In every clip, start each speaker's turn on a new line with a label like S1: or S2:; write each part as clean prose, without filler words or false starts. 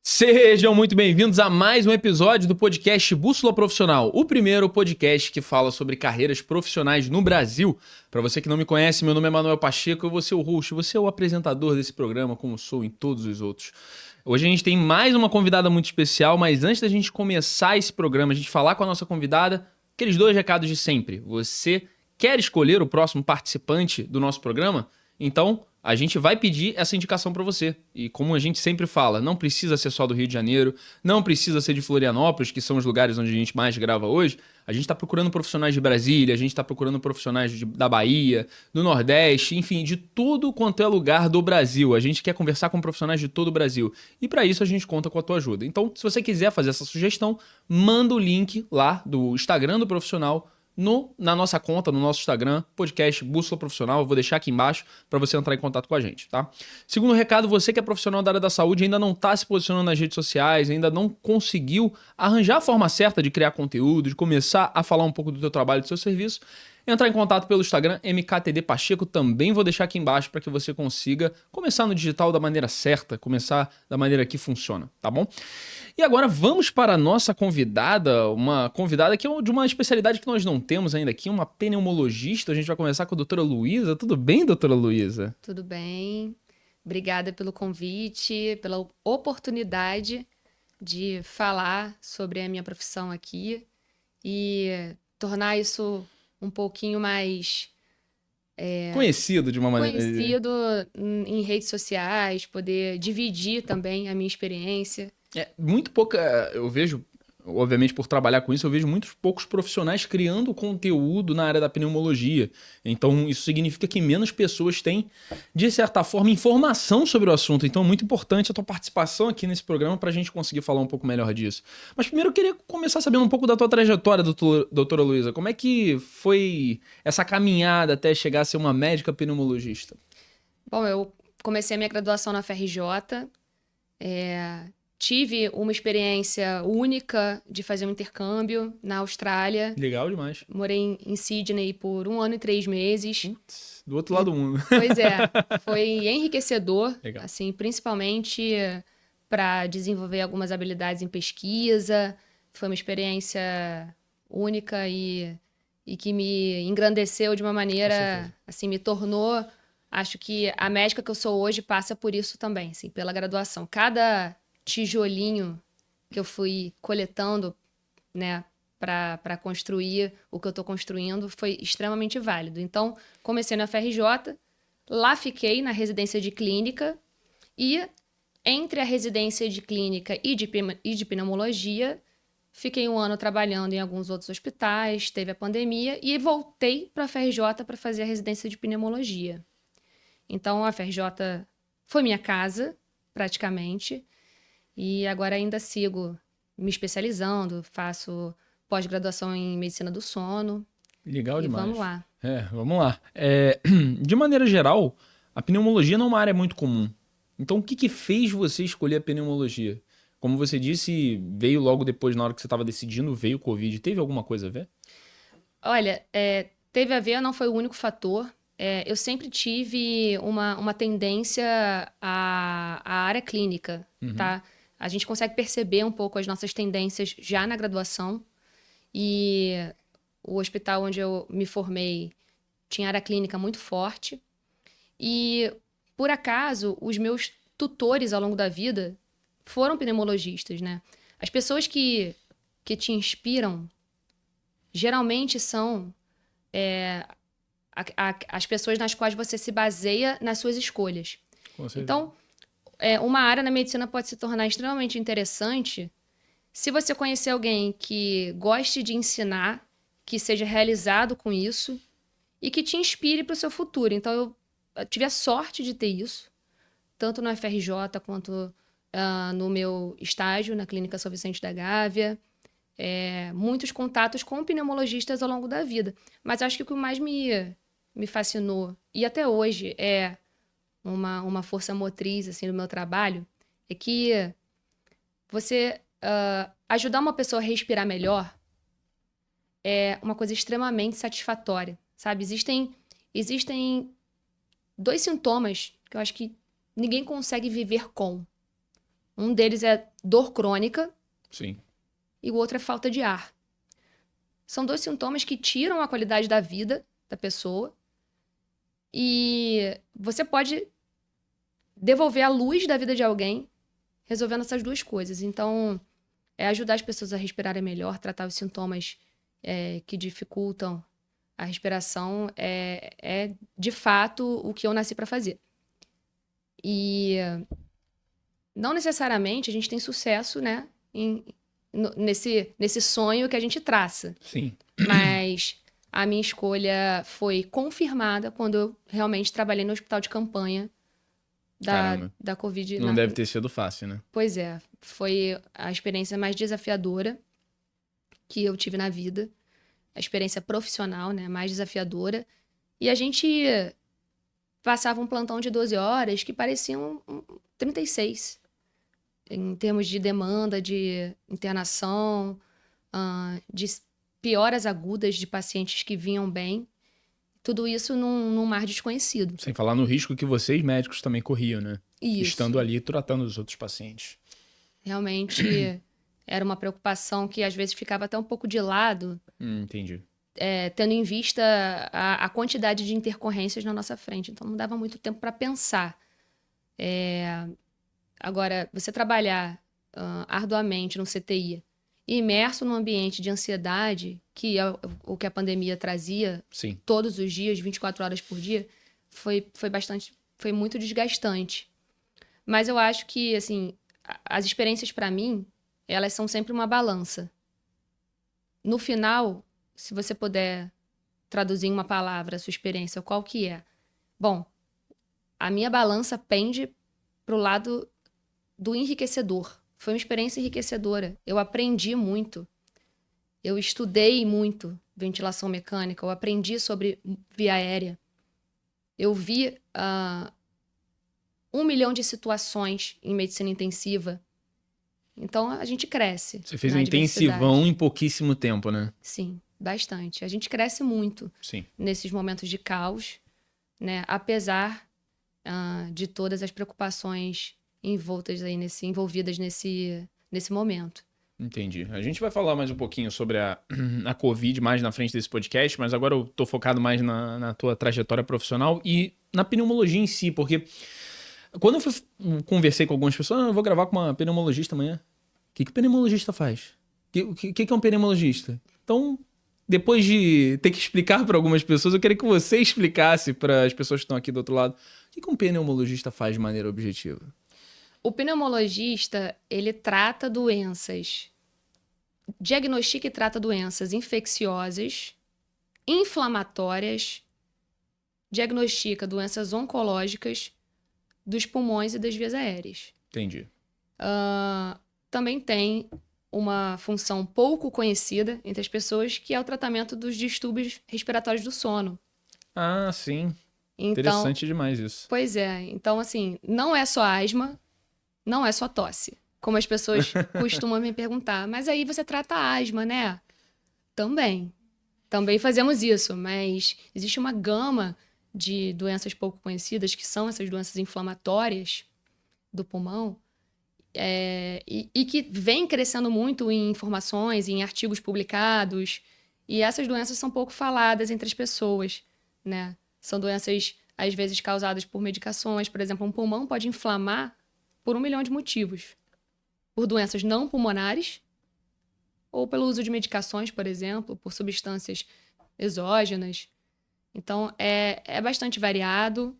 S1: Sejam muito bem-vindos a mais um episódio do podcast Bússola Profissional, o primeiro podcast que fala sobre carreiras profissionais no Brasil. Para você que não me conhece, meu nome é Manuel Pacheco, eu vou ser o host, você é o apresentador desse programa, como sou em todos os outros. Hoje a gente tem mais uma convidada muito especial, mas antes da gente começar esse programa, a gente falar com a nossa convidada, aqueles dois recados de sempre. Você quer escolher o próximo participante do nosso programa? Então, a gente vai pedir essa indicação para você. E como a gente sempre fala, não precisa ser só do Rio de Janeiro, não precisa ser de Florianópolis, que são os lugares onde a gente mais grava hoje. A gente está procurando profissionais de Brasília, a gente está procurando profissionais da Bahia, do Nordeste, enfim, de tudo quanto é lugar do Brasil. A gente quer conversar com profissionais de todo o Brasil. E para isso a gente conta com a tua ajuda. Então, se você quiser fazer essa sugestão, manda o link lá do Instagram do profissional, na nossa conta, no nosso Instagram, podcast Bússola Profissional. Eu vou deixar aqui embaixo para você entrar em contato com a gente, tá? Segundo recado, você que é profissional da área da saúde ainda não está se posicionando nas redes sociais, ainda não conseguiu arranjar a forma certa de criar conteúdo, de começar a falar um pouco do teu trabalho, do seu serviço, entrar em contato pelo Instagram MKTD Pacheco, também vou deixar aqui embaixo para que você consiga começar no digital da maneira certa, começar da maneira que funciona, tá bom? E agora vamos para a nossa convidada, uma convidada que é de uma especialidade que nós não temos ainda aqui, uma pneumologista. A gente vai começar com a doutora Luísa. Tudo bem, doutora Luísa?
S2: Tudo bem. Obrigada pelo convite, pela oportunidade de falar sobre a minha profissão aqui e tornar isso um pouquinho mais
S1: conhecido de uma maneira.
S2: Conhecido em redes sociais, poder dividir também a minha experiência.
S1: Muito pouca, eu vejo, obviamente por trabalhar com isso, eu vejo muitos poucos profissionais criando conteúdo na área da pneumologia. Então isso significa que menos pessoas têm, de certa forma, informação sobre o assunto. Então é muito importante a tua participação aqui nesse programa para a gente conseguir falar um pouco melhor disso. Mas primeiro eu queria começar sabendo um pouco da tua trajetória, doutora Luísa. Como é que foi essa caminhada até chegar a ser uma médica pneumologista?
S2: Bom, eu comecei a minha graduação na FRJ, tive uma experiência única de fazer um intercâmbio na Austrália.
S1: Legal demais.
S2: Morei em Sydney por 1 ano e 3 meses.
S1: Putz, do outro lado do mundo.
S2: Pois é, foi enriquecedor,
S1: Legal.
S2: assim, principalmente para desenvolver algumas habilidades em pesquisa. Foi uma experiência única e que me engrandeceu de uma maneira, assim, me tornou... Acho que a médica que eu sou hoje passa por isso também, assim, pela graduação. Cada tijolinho que eu fui coletando, né, para construir o que eu estou construindo foi extremamente válido. Então, comecei na FRJ, lá fiquei na residência de clínica e entre a residência de clínica e de pneumologia, fiquei 1 ano trabalhando em alguns outros hospitais, teve a pandemia e voltei para a FRJ para fazer a residência de pneumologia. Então, a FRJ foi minha casa, praticamente, e agora ainda sigo me especializando, faço pós-graduação em medicina do sono.
S1: Legal demais.
S2: Vamos lá.
S1: Vamos lá. De maneira geral, a pneumologia não é uma área muito comum. Então, o que fez você escolher a pneumologia? Como você disse, veio logo depois, na hora que você estava decidindo, veio o Covid. Teve alguma coisa a ver?
S2: Olha, teve a ver, não foi o único fator. Eu sempre tive uma tendência à área clínica, tá? A gente consegue perceber um pouco as nossas tendências já na graduação. E o hospital onde eu me formei tinha área clínica muito forte. E, por acaso, os meus tutores ao longo da vida foram pneumologistas, né? As pessoas que te inspiram geralmente são as pessoas nas quais você se baseia nas suas escolhas. Então, uma área na medicina pode se tornar extremamente interessante se você conhecer alguém que goste de ensinar, que seja realizado com isso e que te inspire para o seu futuro. Então, eu tive a sorte de ter isso, tanto no FRJ quanto no meu estágio na Clínica São Vicente da Gávea. Muitos contatos com pneumologistas ao longo da vida. Mas acho que o que mais me fascinou, e até hoje é uma força motriz assim, do meu trabalho, é que você ajudar uma pessoa a respirar melhor é uma coisa extremamente satisfatória, sabe? Existem 2 sintomas que eu acho que ninguém consegue viver com. Um deles é dor crônica.
S1: Sim.
S2: E o outro é falta de ar. São 2 sintomas que tiram a qualidade da vida da pessoa. E você pode devolver a luz da vida de alguém resolvendo essas 2 coisas. Então, ajudar as pessoas a respirarem melhor, tratar os sintomas que dificultam a respiração é de fato o que eu nasci para fazer. E não necessariamente a gente tem sucesso, né, nesse sonho que a gente traça.
S1: Sim.
S2: Mas a minha escolha foi confirmada quando eu realmente trabalhei no hospital de campanha da Covid.
S1: Não deve ter sido fácil, né?
S2: Pois é. Foi a experiência mais desafiadora que eu tive na vida. A experiência profissional, né, mais desafiadora. E a gente passava um plantão de 12 horas que pareciam 36. Em termos de demanda, de internação, de pioras agudas de pacientes que vinham bem. Tudo isso num mar desconhecido.
S1: Sem falar no risco que vocês, médicos, também corriam, né?
S2: Isso.
S1: Estando ali tratando os outros pacientes.
S2: Realmente era uma preocupação que às vezes ficava até um pouco de lado.
S1: Entendi.
S2: Tendo em vista a quantidade de intercorrências na nossa frente. Então, não dava muito tempo para pensar. Agora, você trabalhar arduamente no CTI, imerso num ambiente de ansiedade, que é o que a pandemia trazia.
S1: Sim.
S2: Todos os dias, 24 horas por dia, foi muito desgastante. Mas eu acho que, assim, as experiências para mim, elas são sempre uma balança. No final, se você puder traduzir em uma palavra a sua experiência, qual que é? Bom, a minha balança pende pro lado do enriquecedor. Foi uma experiência enriquecedora. Eu aprendi muito. Eu estudei muito ventilação mecânica. Eu aprendi sobre via aérea. Eu vi 1 milhão de situações em medicina intensiva. Então, a gente cresce.
S1: Você fez um intensivão em pouquíssimo tempo, né?
S2: Sim, bastante. A gente cresce muito.
S1: Sim.
S2: Nesses momentos de caos, né? Apesar de todas as preocupações envolvidas nesse momento.
S1: Entendi. A gente vai falar mais um pouquinho sobre a Covid mais na frente desse podcast, mas agora eu tô focado mais na tua trajetória profissional e na pneumologia em si, porque quando eu conversei com algumas pessoas, eu vou gravar com uma pneumologista amanhã. O que o pneumologista faz? O que é um pneumologista? Então, depois de ter que explicar para algumas pessoas, eu queria que você explicasse para as pessoas que estão aqui do outro lado o que um pneumologista faz de maneira objetiva.
S2: O pneumologista, ele trata doenças, diagnostica e trata doenças infecciosas, inflamatórias, diagnostica doenças oncológicas dos pulmões e das vias aéreas.
S1: Entendi.
S2: Também tem uma função pouco conhecida entre as pessoas, que é o tratamento dos distúrbios respiratórios do sono.
S1: Ah, sim.
S2: Então,
S1: interessante demais isso.
S2: Pois é. Então, assim, não é só asma, não é só tosse. Como as pessoas costumam me perguntar. Mas aí você trata a asma, né? Também. Também fazemos isso. Mas existe uma gama de doenças pouco conhecidas, que são essas doenças inflamatórias do pulmão, e que vem crescendo muito em informações, em artigos publicados. E essas doenças são pouco faladas entre as pessoas, né? São doenças, às vezes, causadas por medicações. Por exemplo, um pulmão pode inflamar por 1 milhão de motivos. Por doenças não pulmonares, ou pelo uso de medicações, por exemplo, por substâncias exógenas. Então, é bastante variado.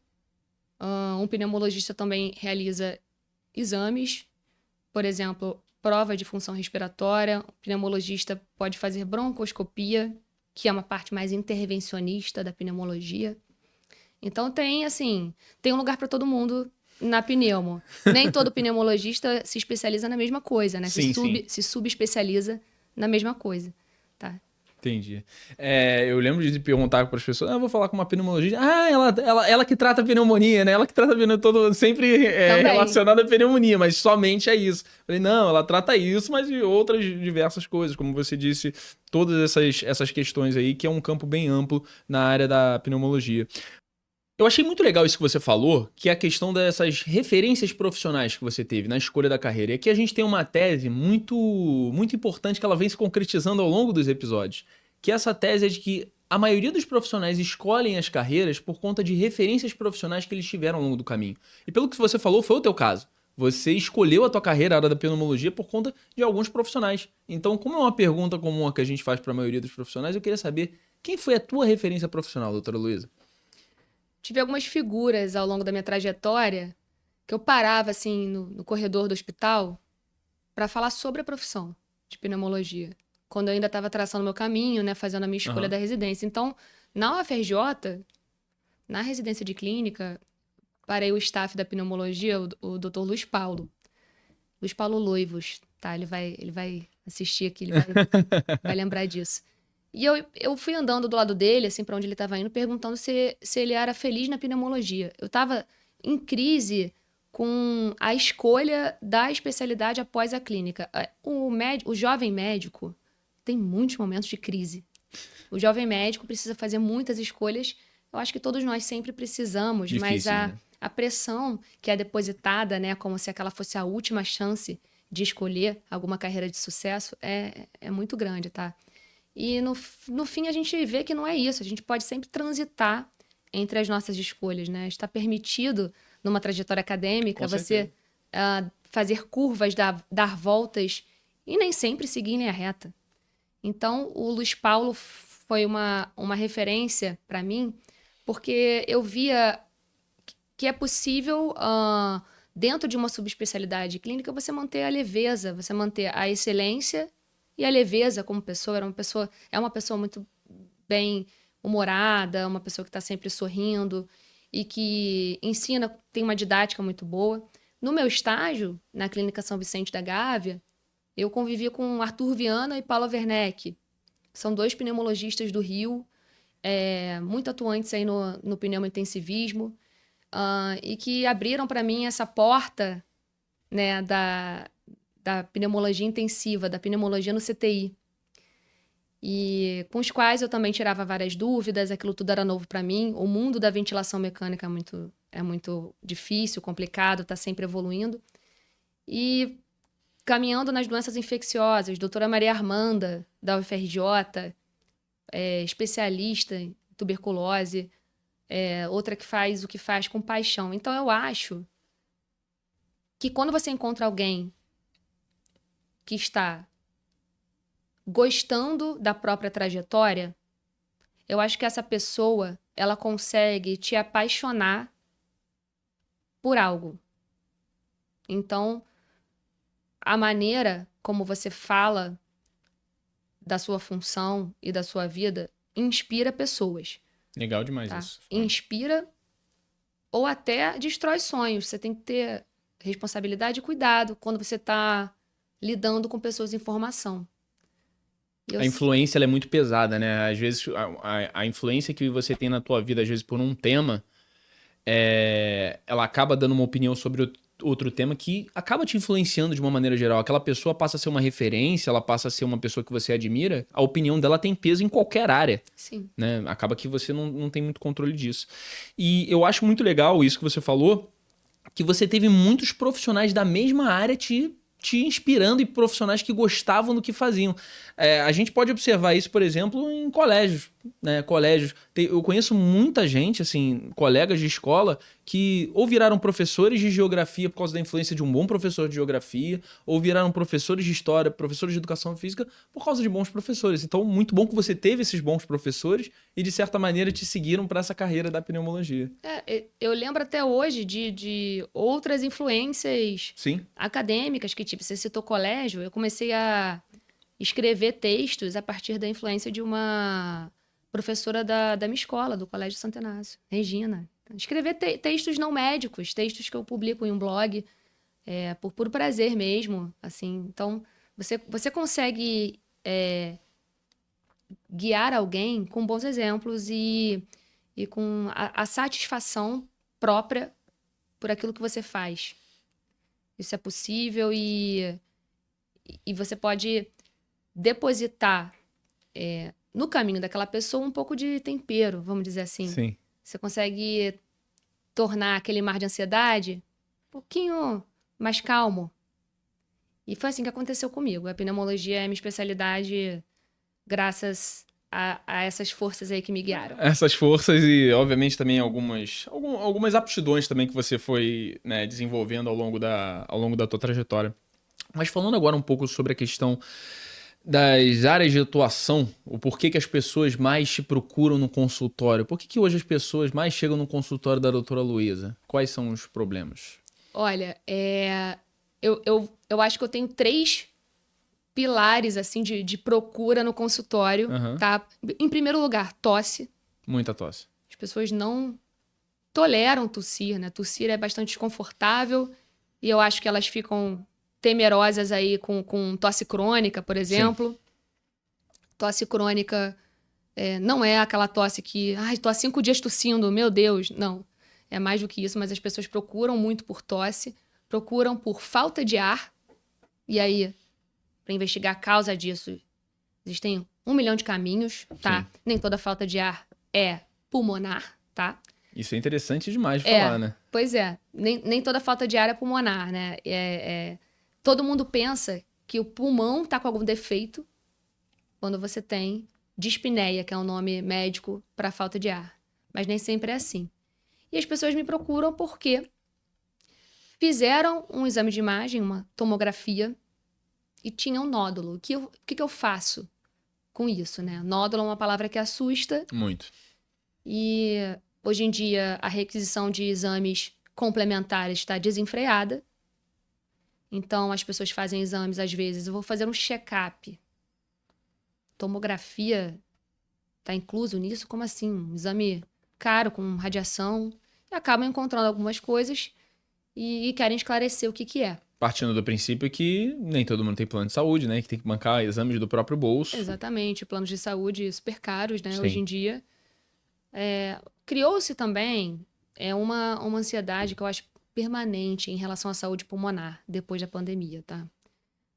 S2: Um pneumologista também realiza exames, por exemplo, prova de função respiratória. O pneumologista pode fazer broncoscopia, que é uma parte mais intervencionista da pneumologia. Então, tem um lugar para todo mundo na pneumo. Nem todo pneumologista se especializa na mesma coisa, né?
S1: Sim,
S2: Se subespecializa na mesma coisa, tá?
S1: Entendi. Eu lembro de perguntar para as pessoas, eu vou falar com uma pneumologista. Ela que trata a pneumonia, né? Ela que trata a pneumonia, todo, sempre relacionada à pneumonia, mas somente é isso. Eu falei, não, ela trata isso, mas de outras diversas coisas, como você disse, todas essas questões aí, que é um campo bem amplo na área da pneumologia. Eu achei muito legal isso que você falou, que é a questão dessas referências profissionais que você teve na escolha da carreira. E aqui a gente tem uma tese muito, muito importante que ela vem se concretizando ao longo dos episódios, que essa tese é de que a maioria dos profissionais escolhem as carreiras por conta de referências profissionais que eles tiveram ao longo do caminho. E pelo que você falou, foi o teu caso. Você escolheu a tua carreira, a área da pneumologia, por conta de alguns profissionais. Então, como é uma pergunta comum que a gente faz para a maioria dos profissionais, eu queria saber quem foi a tua referência profissional, doutora Luísa?
S2: Tive algumas figuras ao longo da minha trajetória que eu parava assim no corredor do hospital para falar sobre a profissão de pneumologia, quando eu ainda estava traçando meu caminho, né, fazendo a minha escolha da residência. Então, na UFRJ, na residência de clínica, parei o staff da pneumologia, o Dr. Luiz Paulo Loivos, tá? Ele vai assistir aqui, ele vai lembrar disso. E eu fui andando do lado dele, assim, para onde ele estava indo, perguntando se ele era feliz na pneumologia. Eu estava em crise com a escolha da especialidade após a clínica. O jovem médico tem muitos momentos de crise. O jovem médico precisa fazer muitas escolhas. Eu acho que todos nós sempre precisamos,
S1: Difícil,
S2: mas
S1: né?
S2: a pressão que é depositada, né, como se aquela fosse a última chance de escolher alguma carreira de sucesso, é muito grande, tá? E no fim a gente vê que não é isso. A gente pode sempre transitar entre as nossas escolhas, né? Está permitido, numa trajetória acadêmica, você fazer curvas, dar voltas e nem sempre seguir em linha reta. Então, o Luiz Paulo foi uma referência para mim, porque eu via que é possível, dentro de uma subespecialidade clínica, você manter a leveza, você manter a excelência e a leveza como pessoa. É uma pessoa muito bem humorada, uma pessoa que está sempre sorrindo e que ensina, tem uma didática muito boa. No meu estágio, na Clínica São Vicente da Gávea, eu convivi com Arthur Viana e Paula Werneck. São 2 pneumologistas do Rio, muito atuantes aí no pneumointensivismo, e que abriram para mim essa porta, né, da pneumologia intensiva, da pneumologia no CTI. E com os quais eu também tirava várias dúvidas, aquilo tudo era novo para mim. O mundo da ventilação mecânica é muito difícil, complicado, está sempre evoluindo. E caminhando nas doenças infecciosas, doutora Maria Armanda, da UFRJ, especialista em tuberculose, outra que faz o que faz com paixão. Então eu acho que quando você encontra alguém que está gostando da própria trajetória, eu acho que essa pessoa, ela consegue te apaixonar por algo. Então, a maneira como você fala da sua função e da sua vida inspira pessoas.
S1: Legal demais
S2: tá?
S1: isso.
S2: Inspira ou até destrói sonhos. Você tem que ter responsabilidade e cuidado quando você está lidando com pessoas em formação.
S1: A influência ela é muito pesada, né? Às vezes, a influência que você tem na tua vida, às vezes, por um tema, ela acaba dando uma opinião sobre outro tema que acaba te influenciando de uma maneira geral. Aquela pessoa passa a ser uma referência, ela passa a ser uma pessoa que você admira, a opinião dela tem peso em qualquer área.
S2: Sim.
S1: Né? Acaba que você não tem muito controle disso. E eu acho muito legal isso que você falou, que você teve muitos profissionais da mesma área te inspirando e profissionais que gostavam do que faziam. A gente pode observar isso, por exemplo, em colégios. Né? Eu conheço muita gente, assim, colegas de escola, que ou viraram professores de geografia por causa da influência de um bom professor de geografia, ou viraram professores de história, professores de educação física por causa de bons professores. Então, muito bom que você teve esses bons professores e, de certa maneira, te seguiram para essa carreira da pneumologia.
S2: Eu lembro até hoje de outras influências
S1: Sim.
S2: acadêmicas que, tipo, você citou colégio, eu comecei a escrever textos a partir da influência de uma professora da minha escola, do Colégio Santo Inácio, Regina. Escrever textos não médicos, textos que eu publico em um blog, por puro prazer mesmo, assim. Então, você consegue guiar alguém com bons exemplos e com a satisfação própria por aquilo que você faz. Isso é possível e você pode depositar no caminho daquela pessoa um pouco de tempero, vamos dizer assim.
S1: Sim.
S2: Você consegue tornar aquele mar de ansiedade um pouquinho mais calmo. E foi assim que aconteceu comigo. A pneumologia é minha especialidade graças a essas forças aí que me guiaram.
S1: Essas forças e, obviamente, também algumas aptidões também que você foi, né, desenvolvendo ao longo da tua trajetória. Mas falando agora um pouco sobre a questão das áreas de atuação, o porquê que as pessoas mais te procuram no consultório. Por que hoje as pessoas mais chegam no consultório da doutora Luísa? Quais são os problemas?
S2: Olha, eu acho que eu tenho 3 pilares assim de procura no consultório, tá? Em primeiro lugar, tosse.
S1: Muita tosse.
S2: As pessoas não toleram tossir, né? Tossir é bastante desconfortável e eu acho que elas ficam temerosas aí com tosse crônica, por exemplo. Sim. Tosse crônica não é aquela tosse que... Ai, tô há 5 dias tossindo, meu Deus. Não, é mais do que isso, mas as pessoas procuram muito por tosse, procuram por falta de ar. E aí, para investigar a causa disso, existem 1 milhão de caminhos, tá? Sim. Nem toda falta de ar é pulmonar, tá?
S1: Isso é interessante demais de falar, né?
S2: Pois é. Nem toda falta de ar é pulmonar, né? Todo mundo pensa que o pulmão tá com algum defeito quando você tem dispneia, que é um nome médico para falta de ar. Mas nem sempre é assim. E as pessoas me procuram porque fizeram um exame de imagem, uma tomografia, e tinha um nódulo. O que eu faço com isso, né? Nódulo é uma palavra que assusta.
S1: Muito.
S2: E hoje em dia a requisição de exames complementares está desenfreada. Então as pessoas fazem exames, às vezes, eu vou fazer um check-up. Tomografia está incluso nisso? Como assim? Um exame caro, com radiação. E acabam encontrando algumas coisas e querem esclarecer o que é.
S1: Partindo do princípio que nem todo mundo tem plano de saúde, né? Que tem que bancar exames do próprio bolso.
S2: Exatamente. Planos de saúde super caros, né?
S1: Sim.
S2: Hoje em dia. Criou-se também uma ansiedade que eu acho permanente em relação à saúde pulmonar depois da pandemia, tá?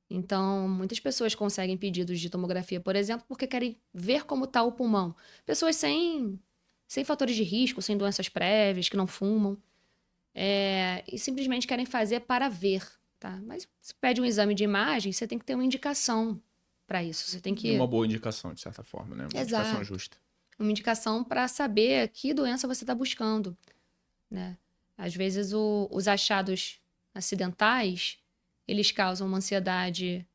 S2: Então, muitas pessoas conseguem pedidos de tomografia, por exemplo, porque querem ver como está o pulmão. Pessoas sem fatores de risco, sem doenças prévias, que não fumam, e simplesmente querem fazer para ver, tá? Mas se pede um exame de imagem, você tem que ter uma indicação para isso. Você tem que...
S1: Uma boa indicação, de certa forma, né? Uma
S2: Exato.
S1: indicação justa.
S2: Uma indicação para saber que doença você está buscando, né? Às vezes os achados acidentais, eles causam uma ansiedade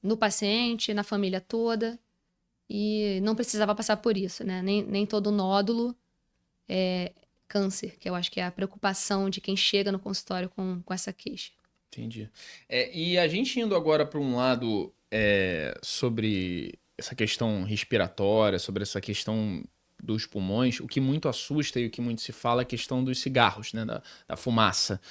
S2: no paciente, na família toda, e não precisava passar por isso, né? Nem todo nódulo é câncer, que eu acho que é a preocupação de quem chega no consultório com essa queixa.
S1: Entendi. E a gente indo agora para um lado sobre essa questão respiratória, sobre essa questão dos pulmões, o que muito assusta e o que muito se fala é a questão dos cigarros, né? Da fumaça,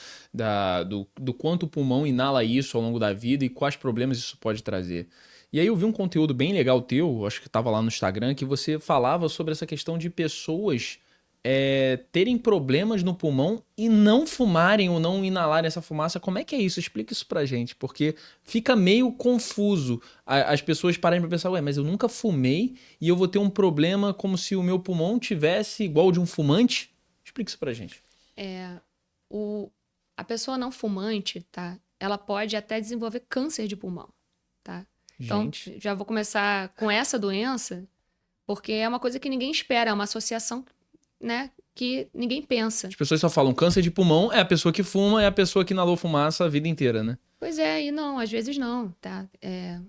S1: do quanto o pulmão inala isso ao longo da vida e quais problemas isso pode trazer. E aí eu vi um conteúdo bem legal teu, acho que estava lá no Instagram, que você falava sobre essa questão de pessoas terem problemas no pulmão e não fumarem ou não inalarem essa fumaça. Como é que é isso? Explica isso pra gente, porque fica meio confuso. As pessoas pararem pra pensar, mas eu nunca fumei e eu vou ter um problema como se o meu pulmão tivesse igual de um fumante? Explica isso pra gente.
S2: A pessoa não fumante, tá? Ela pode até desenvolver câncer de pulmão, tá? Então, já vou começar com essa doença, porque é uma coisa que ninguém espera, é uma associação, né, que ninguém pensa.
S1: As pessoas só falam câncer de pulmão, é a pessoa que fuma, é a pessoa que inalou fumaça a vida inteira, né?
S2: Pois e não, às vezes não, tá?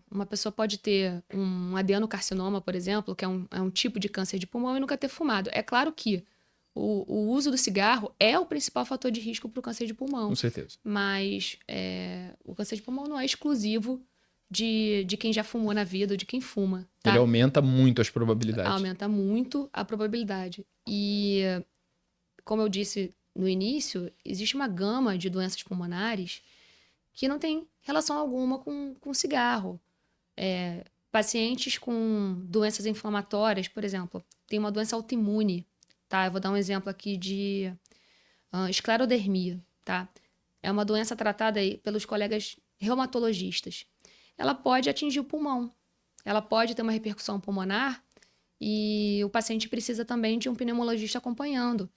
S2: Uma pessoa pode ter um adenocarcinoma, por exemplo, que é um tipo de câncer de pulmão e nunca ter fumado. É claro que o uso do cigarro é o principal fator de risco para o câncer de pulmão.
S1: Com certeza.
S2: Mas o câncer de pulmão não é exclusivo de quem já fumou na vida ou de quem fuma. Tá?
S1: Ele aumenta muito as probabilidades.
S2: Aumenta muito a probabilidade. E, como eu disse no início, existe uma gama de doenças pulmonares que não tem relação alguma com cigarro. pacientes com doenças inflamatórias, por exemplo, tem uma doença autoimune, tá? Eu vou dar um exemplo aqui de esclerodermia, tá? É uma doença tratada aí pelos colegas reumatologistas. Ela pode atingir o pulmão, ela pode ter uma repercussão pulmonar e o paciente precisa também de um pneumologista acompanhando.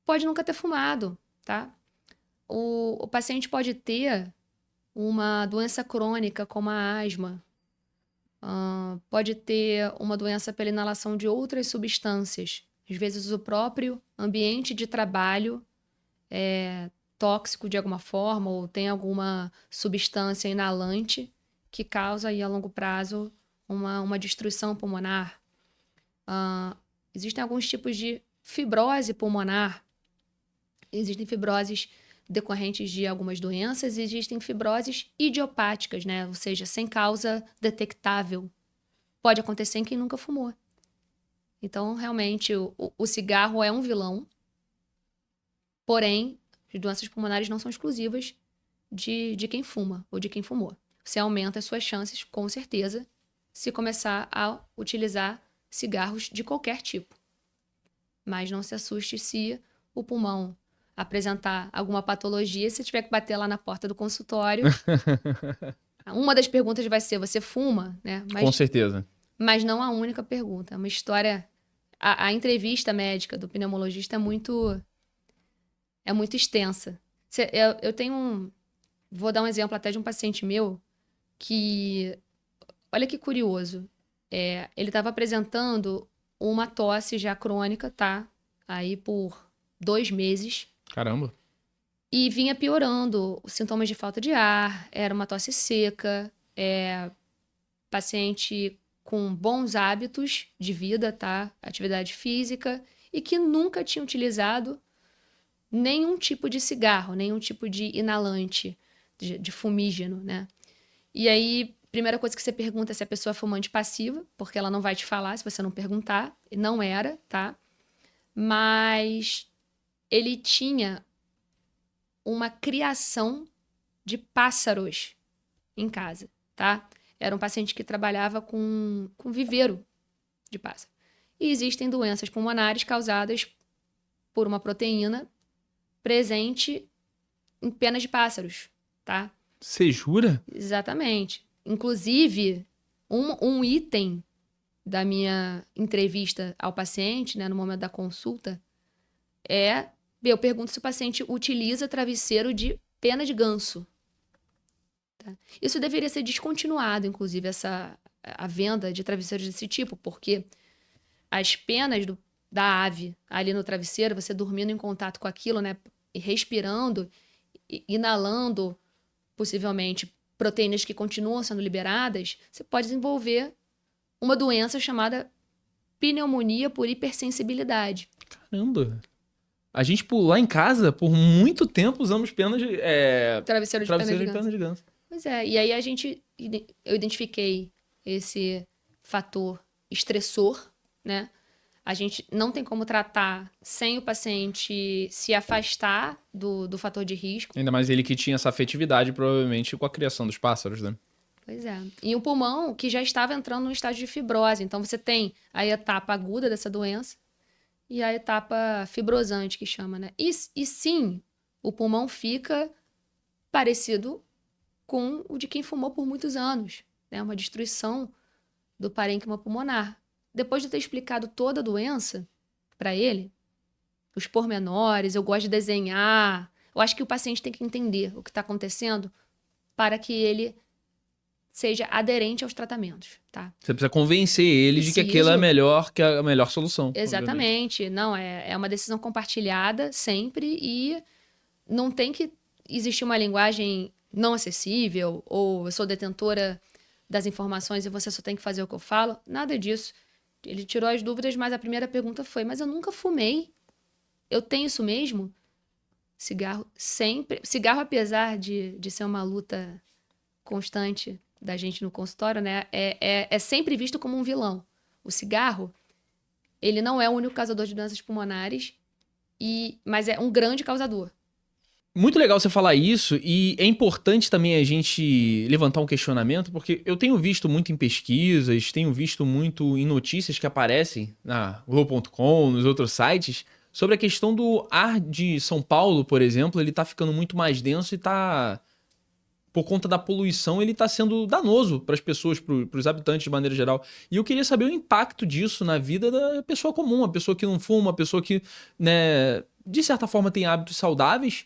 S2: Pode nunca ter fumado, tá? O paciente pode ter uma doença crônica como a asma, pode ter uma doença pela inalação de outras substâncias. Às vezes o próprio ambiente de trabalho é tóxico de alguma forma ou tem alguma substância inalante que causa aí a longo prazo uma destruição pulmonar. Existem alguns tipos de fibrose pulmonar. Existem fibroses decorrentes de algumas doenças, existem fibroses idiopáticas, né? Ou seja, sem causa detectável. Pode acontecer em quem nunca fumou. Então, realmente, o cigarro é um vilão, porém, as doenças pulmonares não são exclusivas de quem fuma ou de quem fumou. Você aumenta as suas chances, com certeza, se começar a utilizar cigarros de qualquer tipo. Mas não se assuste se o pulmão apresentar alguma patologia, se tiver que bater lá na porta do consultório. Uma das perguntas vai ser, você fuma? Né?
S1: Com certeza.
S2: Mas não a única pergunta. É uma história... A entrevista médica do pneumologista é muito extensa. Eu tenho Vou dar um exemplo até de um paciente meu que... Olha que curioso. Ele estava apresentando uma tosse já crônica, tá? Aí por 2 meses.
S1: Caramba.
S2: E vinha piorando os sintomas de falta de ar, era uma tosse seca, paciente com bons hábitos de vida, tá? Atividade física, e que nunca tinha utilizado nenhum tipo de cigarro, nenhum tipo de inalante, de fumígeno, né? E aí, primeira coisa que você pergunta é se a pessoa é fumante passiva, porque ela não vai te falar se você não perguntar, e não era, tá? Mas ele tinha uma criação de pássaros em casa, tá? Era um paciente que trabalhava com viveiro de pássaro. E existem doenças pulmonares causadas por uma proteína presente em penas de pássaros, tá?
S1: Você jura?
S2: Exatamente. Inclusive, um item da minha entrevista ao paciente, né, no momento da consulta, eu pergunto se o paciente utiliza travesseiro de pena de ganso. Tá? Isso deveria ser descontinuado, inclusive, a venda de travesseiros desse tipo, porque as penas da ave ali no travesseiro, você dormindo em contato com aquilo, né, e respirando, inalando, possivelmente, proteínas que continuam sendo liberadas, você pode desenvolver uma doença chamada pneumonia por hipersensibilidade.
S1: Caramba. A gente, lá em casa, por muito tempo, usamos penas de...
S2: Travesseiro de
S1: pena de ganso.
S2: Pois é, e aí eu identifiquei esse fator estressor, né? A gente não tem como tratar sem o paciente se afastar do fator de risco.
S1: Ainda mais ele que tinha essa afetividade, provavelmente, com a criação dos pássaros, né?
S2: Pois é. E o pulmão que já estava entrando no estágio de fibrose. Então, você tem a etapa aguda dessa doença e a etapa fibrosante, que chama, né? E sim, o pulmão fica parecido com o de quem fumou por muitos anos, né? Uma destruição do parênquima pulmonar. Depois de ter explicado toda a doença para ele, os pormenores, eu gosto de desenhar. Eu acho que o paciente tem que entender o que está acontecendo para que ele seja aderente aos tratamentos, tá?
S1: Você precisa convencer ele de que aquilo é melhor, que é a melhor solução.
S2: Exatamente. Obviamente. Não, é uma decisão compartilhada sempre e não tem que existir uma linguagem não acessível ou eu sou detentora das informações e você só tem que fazer o que eu falo. Nada disso. Ele tirou as dúvidas, mas a primeira pergunta foi, mas eu nunca fumei. Eu tenho isso mesmo? Cigarro sempre... Cigarro, apesar de ser uma luta constante da gente no consultório, né? É sempre visto como um vilão. O cigarro, ele não é o único causador de doenças pulmonares, mas é um grande causador.
S1: Muito legal você falar isso, e é importante também a gente levantar um questionamento, porque eu tenho visto muito em pesquisas, tenho visto muito em notícias que aparecem na Globo.com, nos outros sites, sobre a questão do ar de São Paulo, por exemplo, ele tá ficando muito mais denso e tá, por conta da poluição, ele tá sendo danoso para as pessoas, para os habitantes de maneira geral. E eu queria saber o impacto disso na vida da pessoa comum, a pessoa que não fuma, a pessoa que, né, de certa forma tem hábitos saudáveis.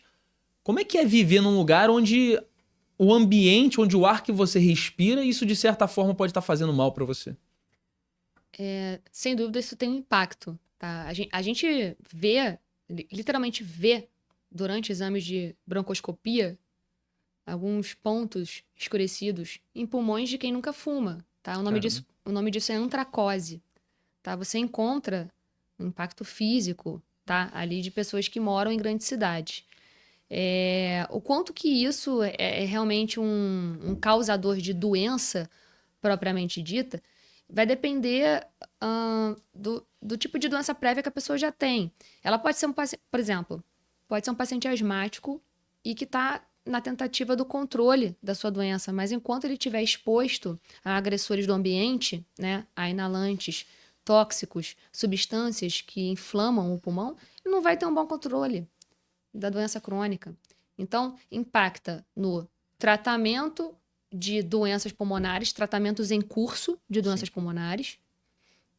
S1: Como é que é viver num lugar onde o ambiente, onde o ar que você respira, isso de certa forma pode estar fazendo mal para você?
S2: Sem dúvida, isso tem um impacto, tá? A gente vê, literalmente vê, durante exames de broncoscopia, alguns pontos escurecidos em pulmões de quem nunca fuma, tá?
S1: Caramba.
S2: O nome disso é antracose, tá? Você encontra um impacto físico, tá? Ali de pessoas que moram em grandes cidades. O quanto que isso é realmente um causador de doença propriamente dita, vai depender do tipo de doença prévia que a pessoa já tem. Ela pode ser um paciente, por exemplo, pode ser um paciente asmático e que está na tentativa do controle da sua doença, mas enquanto ele estiver exposto a agressores do ambiente, né, a inalantes, tóxicos, substâncias que inflamam o pulmão, ele não vai ter um bom controle da doença crônica. Então, impacta no tratamento de doenças pulmonares, tratamentos em curso de doenças pulmonares,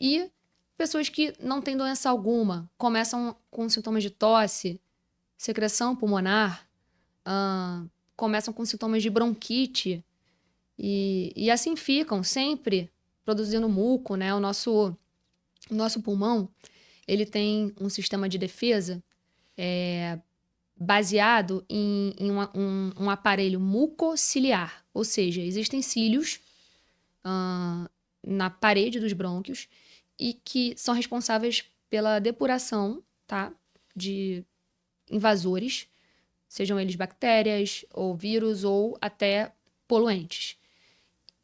S2: e pessoas que não têm doença alguma, começam com sintomas de tosse, secreção pulmonar, começam com sintomas de bronquite, e assim ficam, sempre produzindo muco, né? O nosso pulmão, ele tem um sistema de defesa baseado em um aparelho mucociliar, ou seja, existem cílios na parede dos brônquios e que são responsáveis pela depuração, tá, de invasores, sejam eles bactérias ou vírus ou até poluentes.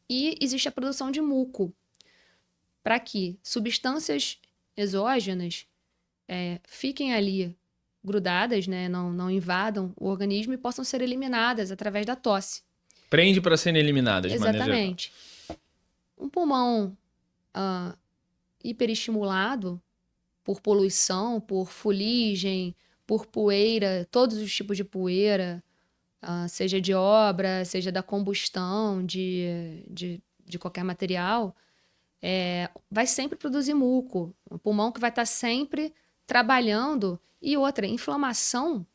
S2: E existe a produção de muco para que substâncias exógenas fiquem ali grudadas, né, não invadam o organismo e possam ser eliminadas através da tosse.
S1: Prende para serem eliminadas, de maneira geral.
S2: Exatamente. Um pulmão hiperestimulado por poluição, por fuligem, por poeira, todos os tipos de poeira, seja de obra, seja da combustão de qualquer material, vai sempre produzir muco. Um pulmão que vai estar sempre trabalhando. E outra, inflamação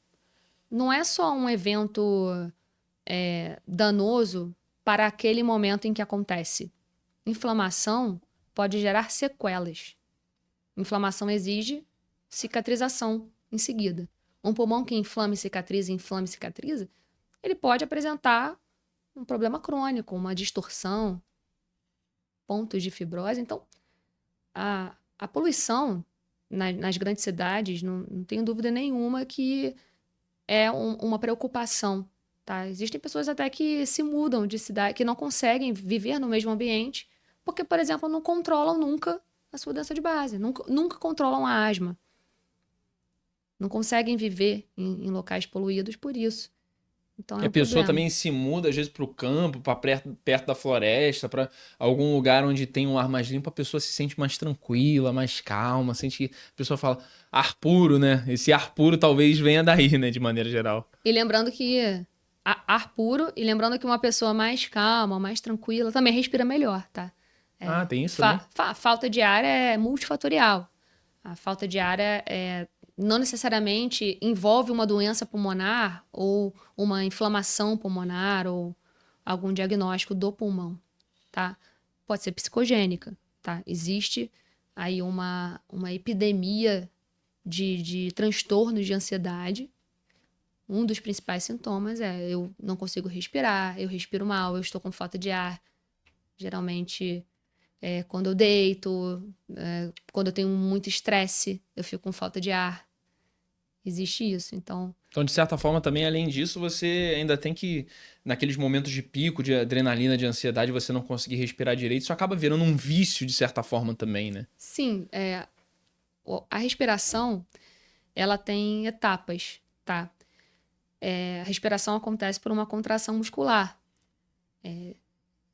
S2: não é só um evento danoso para aquele momento em que acontece. Inflamação pode gerar sequelas. Inflamação exige cicatrização em seguida. Um pulmão que inflama e cicatriza, ele pode apresentar um problema crônico, uma distorção, pontos de fibrose. Então, a poluição nas grandes cidades, não tenho dúvida nenhuma que é uma preocupação, tá? Existem pessoas até que se mudam de cidade, que não conseguem viver no mesmo ambiente, porque, por exemplo, não controlam nunca a sua doença de base, nunca controlam a asma. Não conseguem viver em locais poluídos por isso. Então
S1: E
S2: é
S1: a
S2: um
S1: pessoa
S2: problema.
S1: também se muda, às vezes, para o campo, para perto da floresta, para algum lugar onde tem um ar mais limpo, a pessoa se sente mais tranquila, mais calma, sente que a pessoa fala ar puro, né? Esse ar puro talvez venha daí, né, de maneira geral.
S2: E lembrando que ar puro, e lembrando que uma pessoa mais calma, mais tranquila, também respira melhor, tá?
S1: Ah, tem isso também?
S2: Falta de ar é multifatorial. A falta de ar não necessariamente envolve uma doença pulmonar ou uma inflamação pulmonar ou algum diagnóstico do pulmão, tá? Pode ser psicogênica, tá? Existe aí uma epidemia de transtornos de ansiedade. Um dos principais sintomas é eu não consigo respirar, eu respiro mal, eu estou com falta de ar. Geralmente, quando eu deito, quando eu tenho muito estresse, eu fico com falta de ar. Existe isso, então...
S1: Então, de certa forma, também, além disso, você ainda tem que, naqueles momentos de pico, de adrenalina, de ansiedade, você não conseguir respirar direito, isso acaba virando um vício, de certa forma, também, né?
S2: Sim, a respiração, ela tem etapas, tá? a respiração acontece por uma contração muscular.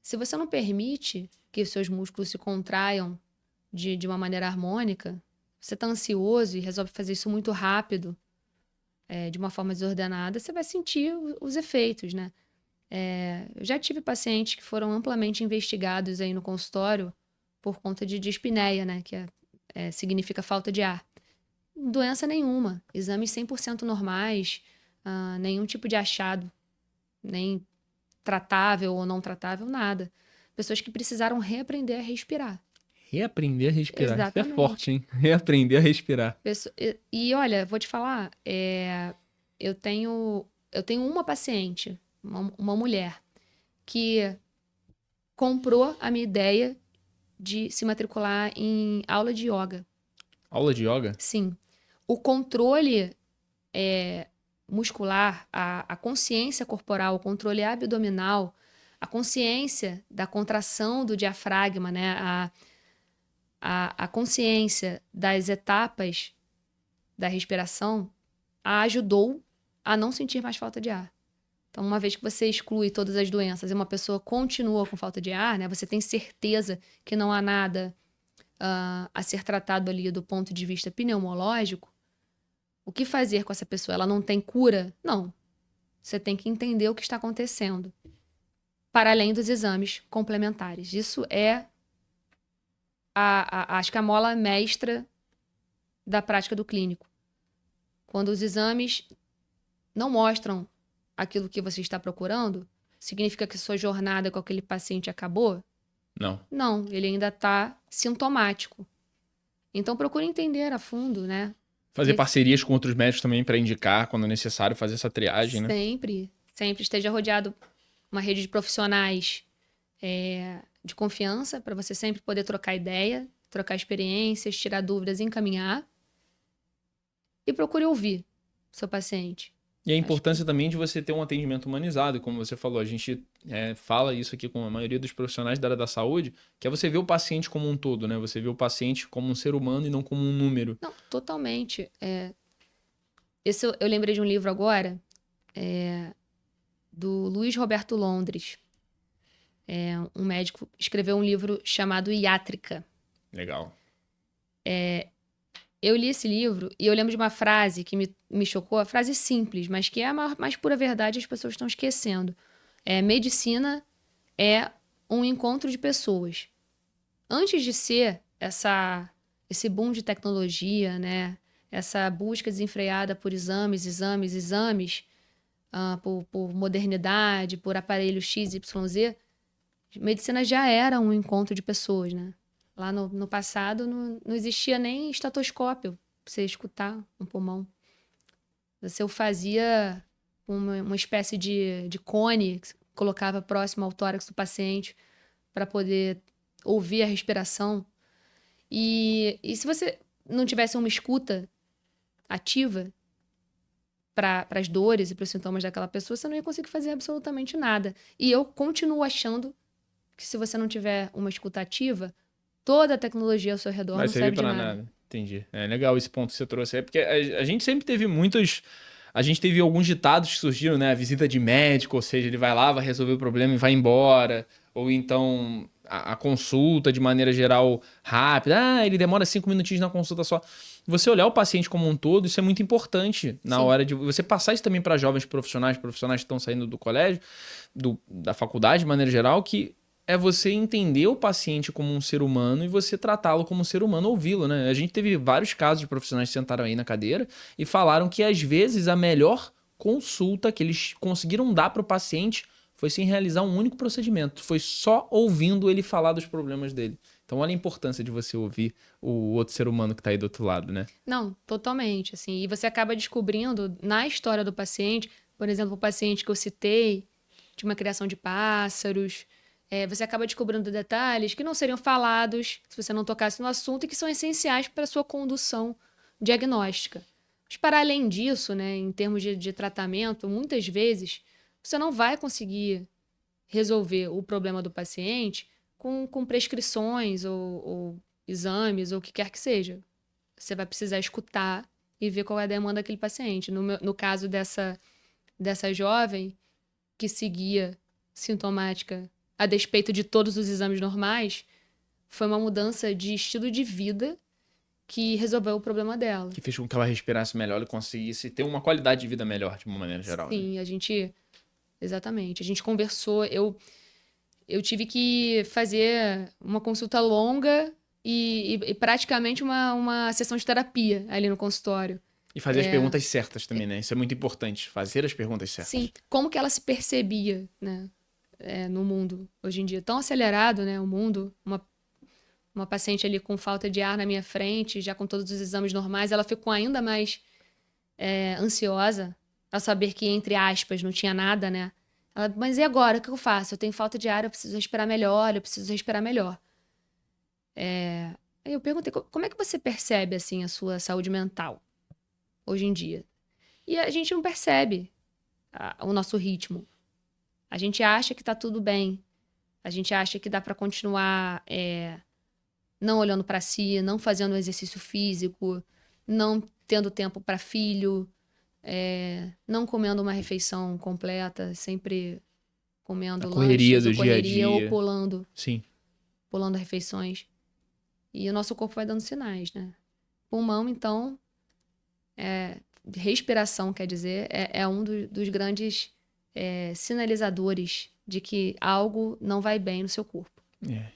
S2: Se você não permite que os seus músculos se contraiam de uma maneira harmônica, você está ansioso e resolve fazer isso muito rápido, de uma forma desordenada, você vai sentir os efeitos, né? Eu já tive pacientes que foram amplamente investigados aí no consultório por conta de dispneia, né? Que significa falta de ar. Doença nenhuma, exames 100% normais, nenhum tipo de achado, nem tratável ou não tratável, nada. Pessoas que precisaram reaprender a respirar.
S1: Reaprender a respirar. Isso é
S2: Exatamente.
S1: forte, hein? Reaprender a respirar.
S2: E olha, vou te falar, eu tenho uma paciente, uma mulher, que comprou a minha ideia de se matricular em aula de yoga.
S1: Aula de yoga?
S2: Sim. O controle muscular, a consciência corporal, o controle abdominal, a consciência da contração do diafragma, né? A consciência das etapas da respiração a ajudou a não sentir mais falta de ar. Então, uma vez que você exclui todas as doenças e uma pessoa continua com falta de ar, né? Você tem certeza que não há nada a ser tratado ali do ponto de vista pneumológico. O que fazer com essa pessoa? Ela não tem cura? Não. Você tem que entender o que está acontecendo. Para além dos exames complementares. Isso é, acho que a mola mestra da prática do clínico. Quando os exames não mostram aquilo que você está procurando, significa que sua jornada com aquele paciente acabou?
S1: Não.
S2: Não, ele ainda está sintomático. Então, procure entender a fundo, né?
S1: Fazer parcerias com outros médicos também para indicar, quando necessário, fazer essa triagem, né?
S2: Sempre esteja rodeado uma rede de profissionais de confiança para você sempre poder trocar ideia, trocar experiências, tirar dúvidas, encaminhar. E procure ouvir seu paciente.
S1: E a importância também de você ter um atendimento humanizado, como você falou, a gente fala isso aqui com a maioria dos profissionais da área da saúde, que é você ver o paciente como um todo, né? Você vê o paciente como um ser humano e não como um número.
S2: Não, totalmente. Eu lembrei de um livro agora, do Luiz Roberto Londres. Um médico escreveu um livro chamado Iátrica.
S1: Legal.
S2: Eu li esse livro e eu lembro de uma frase que me chocou, a frase simples, mas que é a mais pura verdade, as pessoas estão esquecendo. Medicina é um encontro de pessoas. Antes de ser esse boom de tecnologia, né? Essa busca desenfreada por exames, por modernidade, por aparelho XYZ, medicina já era um encontro de pessoas, né? Lá no passado não existia nem estetoscópio para você escutar um pulmão. Você o fazia com uma espécie de cone que você colocava próximo ao tórax do paciente para poder ouvir a respiração. E se você não tivesse uma escuta ativa para as dores e para os sintomas daquela pessoa, você não ia conseguir fazer absolutamente nada. E eu continuo achando que se você não tiver uma escuta ativa, toda a tecnologia ao seu redor não serve de nada.
S1: Entendi. É legal esse ponto que você trouxe aí, porque a gente sempre teve muitos... A gente teve alguns ditados que surgiram, né? A visita de médico, ou seja, ele vai lá, vai resolver o problema e vai embora. Ou então a consulta de maneira geral rápida. Ele demora 5 minutinhos na consulta só. Você olhar o paciente como um todo, isso é muito importante na
S2: Sim.
S1: hora de você passar isso também para jovens profissionais que estão saindo do colégio, da faculdade de maneira geral, que é você entender o paciente como um ser humano e você tratá-lo como um ser humano, ouvi-lo, né? A gente teve vários casos de profissionais que sentaram aí na cadeira e falaram que, às vezes, a melhor consulta que eles conseguiram dar para o paciente foi sem realizar um único procedimento. Foi só ouvindo ele falar dos problemas dele. Então, olha a importância de você ouvir o outro ser humano que está aí do outro lado, né?
S2: Não, totalmente, assim. E você acaba descobrindo na história do paciente, por exemplo, o paciente que eu citei, de uma criação de pássaros... você acaba descobrindo detalhes que não seriam falados se você não tocasse no assunto e que são essenciais para a sua condução diagnóstica. Mas, para além disso, né, em termos de tratamento, muitas vezes você não vai conseguir resolver o problema do paciente com prescrições ou exames ou o que quer que seja. Você vai precisar escutar e ver qual é a demanda daquele paciente. No caso dessa jovem que seguia sintomática a despeito de todos os exames normais, foi uma mudança de estilo de vida que resolveu o problema dela.
S1: Que fez com que ela respirasse melhor e conseguisse ter uma qualidade de vida melhor, de uma maneira geral.
S2: Sim, né? Exatamente. A gente conversou, eu tive que fazer uma consulta longa e praticamente uma sessão de terapia ali no consultório.
S1: E fazer as perguntas certas também, né? Isso é muito importante, fazer as perguntas certas.
S2: Sim, como que ela se percebia, né? No mundo hoje em dia tão acelerado, né? O mundo, uma paciente ali com falta de ar na minha frente, já com todos os exames normais, ela ficou ainda mais ansiosa ao saber que, entre aspas, não tinha nada, né? Ela, mas e agora? O que eu faço? Eu tenho falta de ar, eu preciso respirar melhor, Aí eu perguntei, como é que você percebe, assim, a sua saúde mental hoje em dia? E a gente não percebe o nosso ritmo. A gente acha que tá tudo bem. A gente acha que dá para continuar não olhando para si, não fazendo exercício físico, não tendo tempo para filho, não comendo uma refeição completa, sempre comendo
S1: correria
S2: lanches
S1: do
S2: ou
S1: dia a
S2: correria ou
S1: dia.
S2: pulando
S1: Sim.
S2: refeições. E o nosso corpo vai dando sinais, né? Pulmão, então, respiração, quer dizer, é um dos grandes sinalizadores de que algo não vai bem no seu corpo.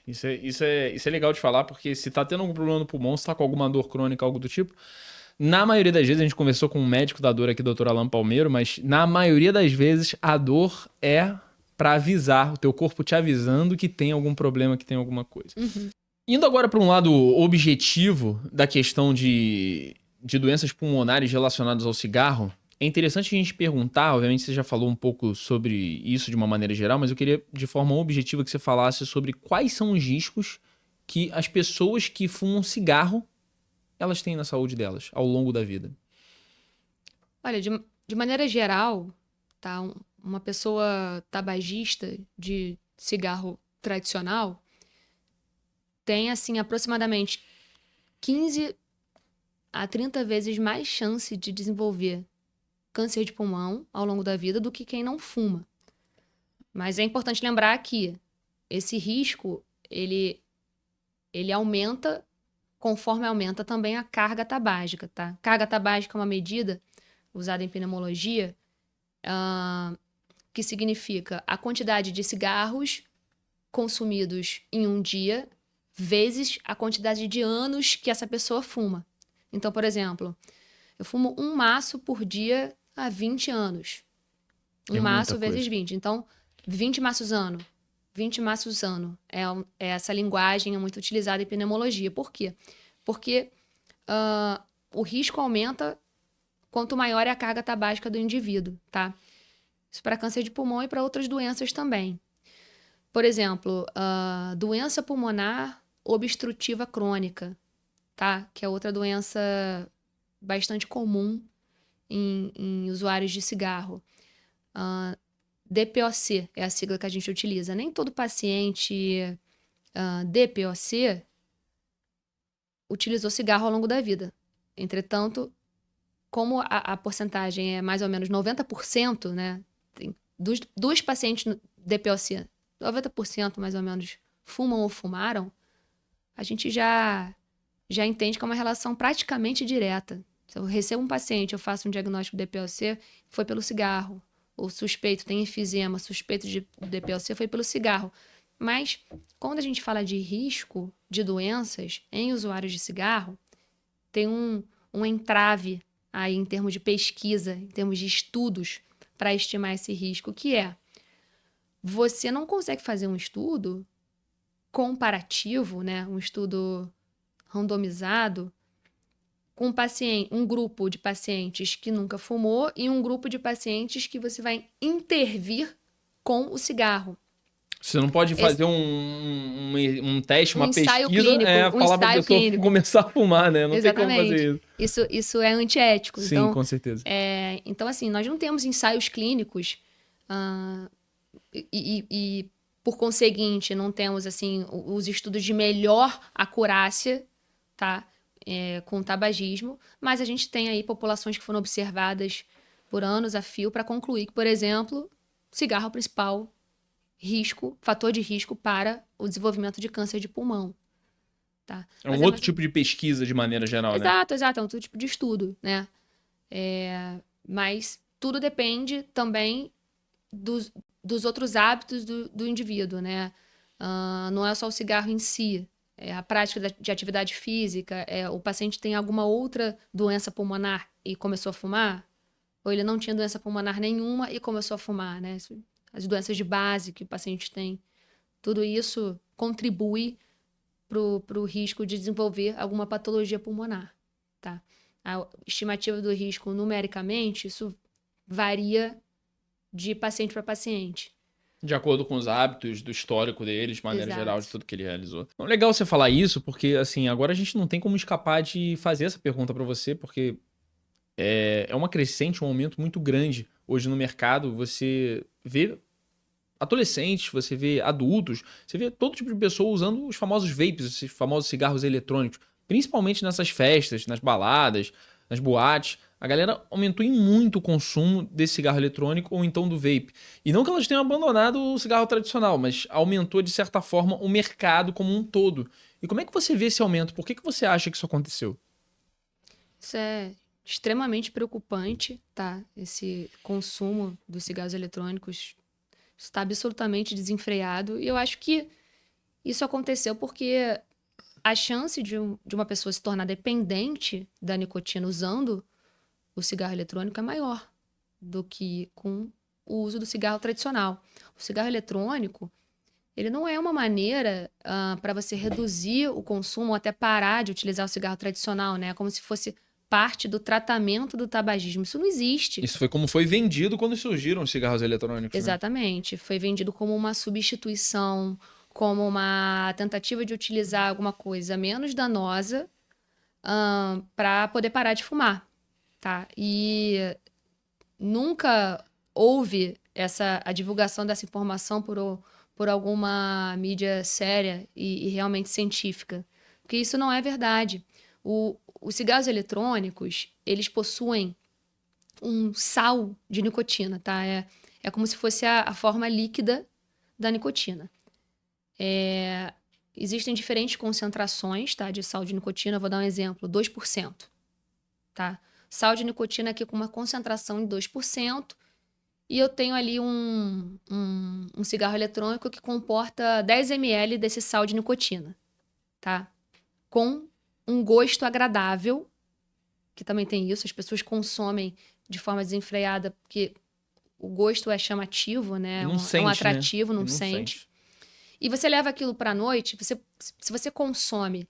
S1: Isso é legal de falar, porque se tá tendo algum problema no pulmão, se tá com alguma dor crônica, algo do tipo, na maioria das vezes, a gente conversou com um médico da dor aqui, Dr. Alan Palmeiro, mas na maioria das vezes a dor é para avisar, o teu corpo te avisando que tem algum problema, que tem alguma coisa.
S2: Uhum.
S1: Indo agora para um lado objetivo da questão de doenças pulmonares relacionadas ao cigarro, é interessante a gente perguntar, obviamente você já falou um pouco sobre isso de uma maneira geral, mas eu queria de forma objetiva que você falasse sobre quais são os riscos que as pessoas que fumam cigarro, elas têm na saúde delas ao longo da vida.
S2: Olha, de maneira geral, tá? Uma pessoa tabagista de cigarro tradicional tem, assim, aproximadamente 15 a 30 vezes mais chance de desenvolver câncer de pulmão ao longo da vida do que quem não fuma. Mas é importante lembrar que esse risco, ele aumenta conforme aumenta também a carga tabágica, tá? Carga tabágica é uma medida usada em pneumologia, que significa a quantidade de cigarros consumidos em um dia vezes a quantidade de anos que essa pessoa fuma. Então, por exemplo, eu fumo um maço por dia há 20 anos. Um maço vezes 20. Então, 20 maços ano. 20 maços ano. Essa linguagem é muito utilizada em pneumologia. Por quê? Porque o risco aumenta quanto maior é a carga tabágica do indivíduo, tá? Isso para câncer de pulmão e para outras doenças também. Por exemplo, doença pulmonar obstrutiva crônica, tá? Que é outra doença bastante comum em usuários de cigarro. DPOC é a sigla que a gente utiliza. Nem todo paciente DPOC utilizou cigarro ao longo da vida. Entretanto, como a porcentagem é mais ou menos 90%, né? Dos pacientes DPOC, 90% mais ou menos fumam ou fumaram, a gente já entende que é uma relação praticamente direta. Se eu recebo um paciente, eu faço um diagnóstico de DPOC, foi pelo cigarro. Ou suspeito, tem enfisema, suspeito de DPOC, foi pelo cigarro. Mas, quando a gente fala de risco de doenças em usuários de cigarro, tem um entrave aí em termos de pesquisa, em termos de estudos, para estimar esse risco, que é: você não consegue fazer um estudo comparativo, né? Um estudo randomizado, com um grupo de pacientes que nunca fumou e um grupo de pacientes que você vai intervir com o cigarro.
S1: Você não pode fazer um teste, uma
S2: ensaio
S1: pesquisa,
S2: clínico,
S1: falar pra pessoa começar a fumar, né? Não
S2: Exatamente.
S1: tem como fazer isso.
S2: Isso é antiético.
S1: Sim,
S2: então,
S1: com certeza.
S2: Então, assim, nós não temos ensaios clínicos e por conseguinte, não temos, assim, os estudos de melhor acurácia, tá? Com o tabagismo, mas a gente tem aí populações que foram observadas por anos a fio para concluir que, por exemplo, cigarro é o principal fator de risco para o desenvolvimento de câncer de pulmão. Tá?
S1: É um outro tipo de pesquisa de maneira geral, né?
S2: Exato, é um outro tipo de estudo, né? Mas tudo depende também dos outros hábitos do indivíduo, né? Não é só o cigarro em si, é a prática de atividade física, o paciente tem alguma outra doença pulmonar e começou a fumar, ou ele não tinha doença pulmonar nenhuma e começou a fumar, né? As doenças de base que o paciente tem, tudo isso contribui para o risco de desenvolver alguma patologia pulmonar, tá? A estimativa do risco numericamente, isso varia de paciente para paciente.
S1: De acordo com os hábitos, do histórico deles, de maneira
S2: Exato.
S1: geral, de tudo que ele realizou. Então, legal você falar isso, porque, assim, agora a gente não tem como escapar de fazer essa pergunta para você, porque é uma crescente, um aumento muito grande hoje no mercado. Você vê adolescentes, você vê adultos, você vê todo tipo de pessoa usando os famosos vapes, esses famosos cigarros eletrônicos, principalmente nessas festas, nas baladas, nas boates. A galera aumentou em muito o consumo desse cigarro eletrônico ou então do vape. E não que elas tenham abandonado o cigarro tradicional, mas aumentou de certa forma o mercado como um todo. E como é que você vê esse aumento? Por que você acha que isso aconteceu?
S2: Isso é extremamente preocupante, tá? Esse consumo dos cigarros eletrônicos está absolutamente desenfreado. E eu acho que isso aconteceu porque a chance de uma pessoa se tornar dependente da nicotina usando o cigarro eletrônico é maior do que com o uso do cigarro tradicional. O cigarro eletrônico, ele não é uma maneira para você reduzir o consumo ou até parar de utilizar o cigarro tradicional, né? Como se fosse parte do tratamento do tabagismo. Isso não existe.
S1: Isso foi como foi vendido quando surgiram os cigarros eletrônicos.
S2: Exatamente. Né? Foi vendido como uma substituição, como uma tentativa de utilizar alguma coisa menos danosa para poder parar de fumar. Tá? E nunca houve a divulgação dessa informação por alguma mídia séria e realmente científica. Porque isso não é verdade. Os cigarros eletrônicos, eles possuem um sal de nicotina, tá? É como se fosse a forma líquida da nicotina. Existem diferentes concentrações, tá, de sal de nicotina. Vou dar um exemplo, 2%. Tá? Sal de nicotina aqui com uma concentração de 2%. E eu tenho ali um cigarro eletrônico que comporta 10 ml desse sal de nicotina. Tá? Com um gosto agradável, que também tem isso, as pessoas consomem de forma desenfreada, porque o gosto é chamativo, né?
S1: Não
S2: É
S1: sente,
S2: um atrativo,
S1: né?
S2: não sente. E você leva aquilo para a noite, se você consome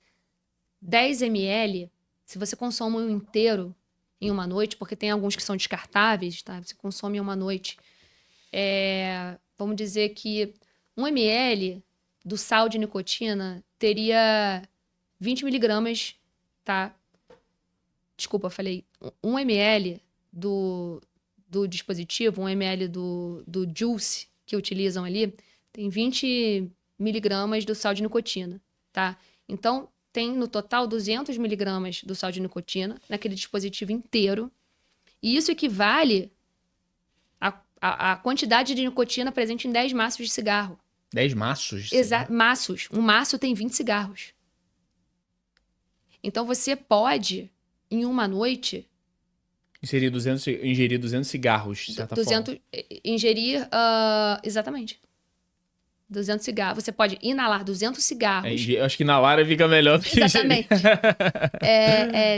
S2: 10 ml, se você consome um inteiro em uma noite, porque tem alguns que são descartáveis, tá? Você consome em uma noite. Vamos dizer que 1 ml do sal de nicotina teria 20 miligramas, tá? Desculpa, eu falei 1 ml do dispositivo, 1 ml do juice que utilizam ali, tem 20 miligramas do sal de nicotina, tá? Então, tem no total 200 miligramas do sal de nicotina naquele dispositivo inteiro. E isso equivale à quantidade de nicotina presente em 10 maços de cigarro.
S1: 10 maços?
S2: Exato, maços. Um maço tem 20 cigarros. Então, você pode, em uma noite...
S1: Ingerir 200 cigarros, de certa forma.
S2: Ingerir, exatamente. 200 cigarros. Você pode inalar 200 cigarros.
S1: Eu acho que inalar fica melhor do que
S2: exatamente.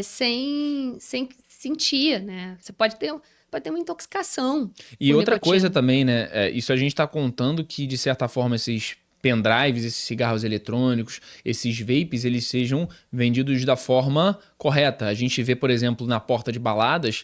S2: Sem sentir, né? Você pode ter uma intoxicação.
S1: E outra coisa também, né? Isso a gente tá contando que, de certa forma, esses pendrives, esses cigarros eletrônicos, esses vapes, eles sejam vendidos da forma correta. A gente vê, por exemplo, na porta de baladas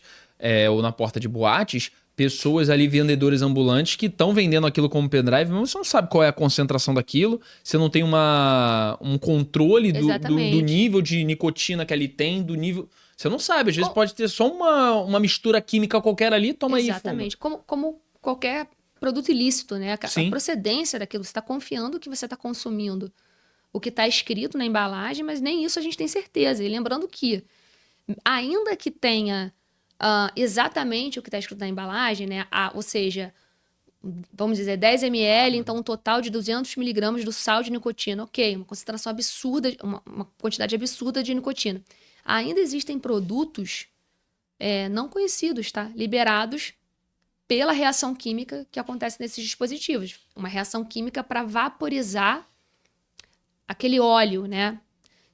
S1: ou na porta de boates, pessoas ali, vendedores ambulantes, que estão vendendo aquilo como pendrive, mas você não sabe qual é a concentração daquilo, você não tem um controle do nível de nicotina que ali tem, do nível... Você não sabe, às vezes pode ter só uma mistura química qualquer ali, toma aí e fuma.
S2: Exatamente, como qualquer produto ilícito, né? A procedência daquilo, você está confiando que você está consumindo o que está escrito na embalagem, mas nem isso a gente tem certeza. E lembrando que, ainda que tenha exatamente o que está escrito na embalagem, né? Ou seja, vamos dizer 10 ml, então um total de 200 miligramas do sal de nicotina. Ok, uma concentração absurda, uma quantidade absurda de nicotina. Ainda existem produtos não conhecidos, tá? Liberados pela reação química que acontece nesses dispositivos. Uma reação química para vaporizar aquele óleo, né?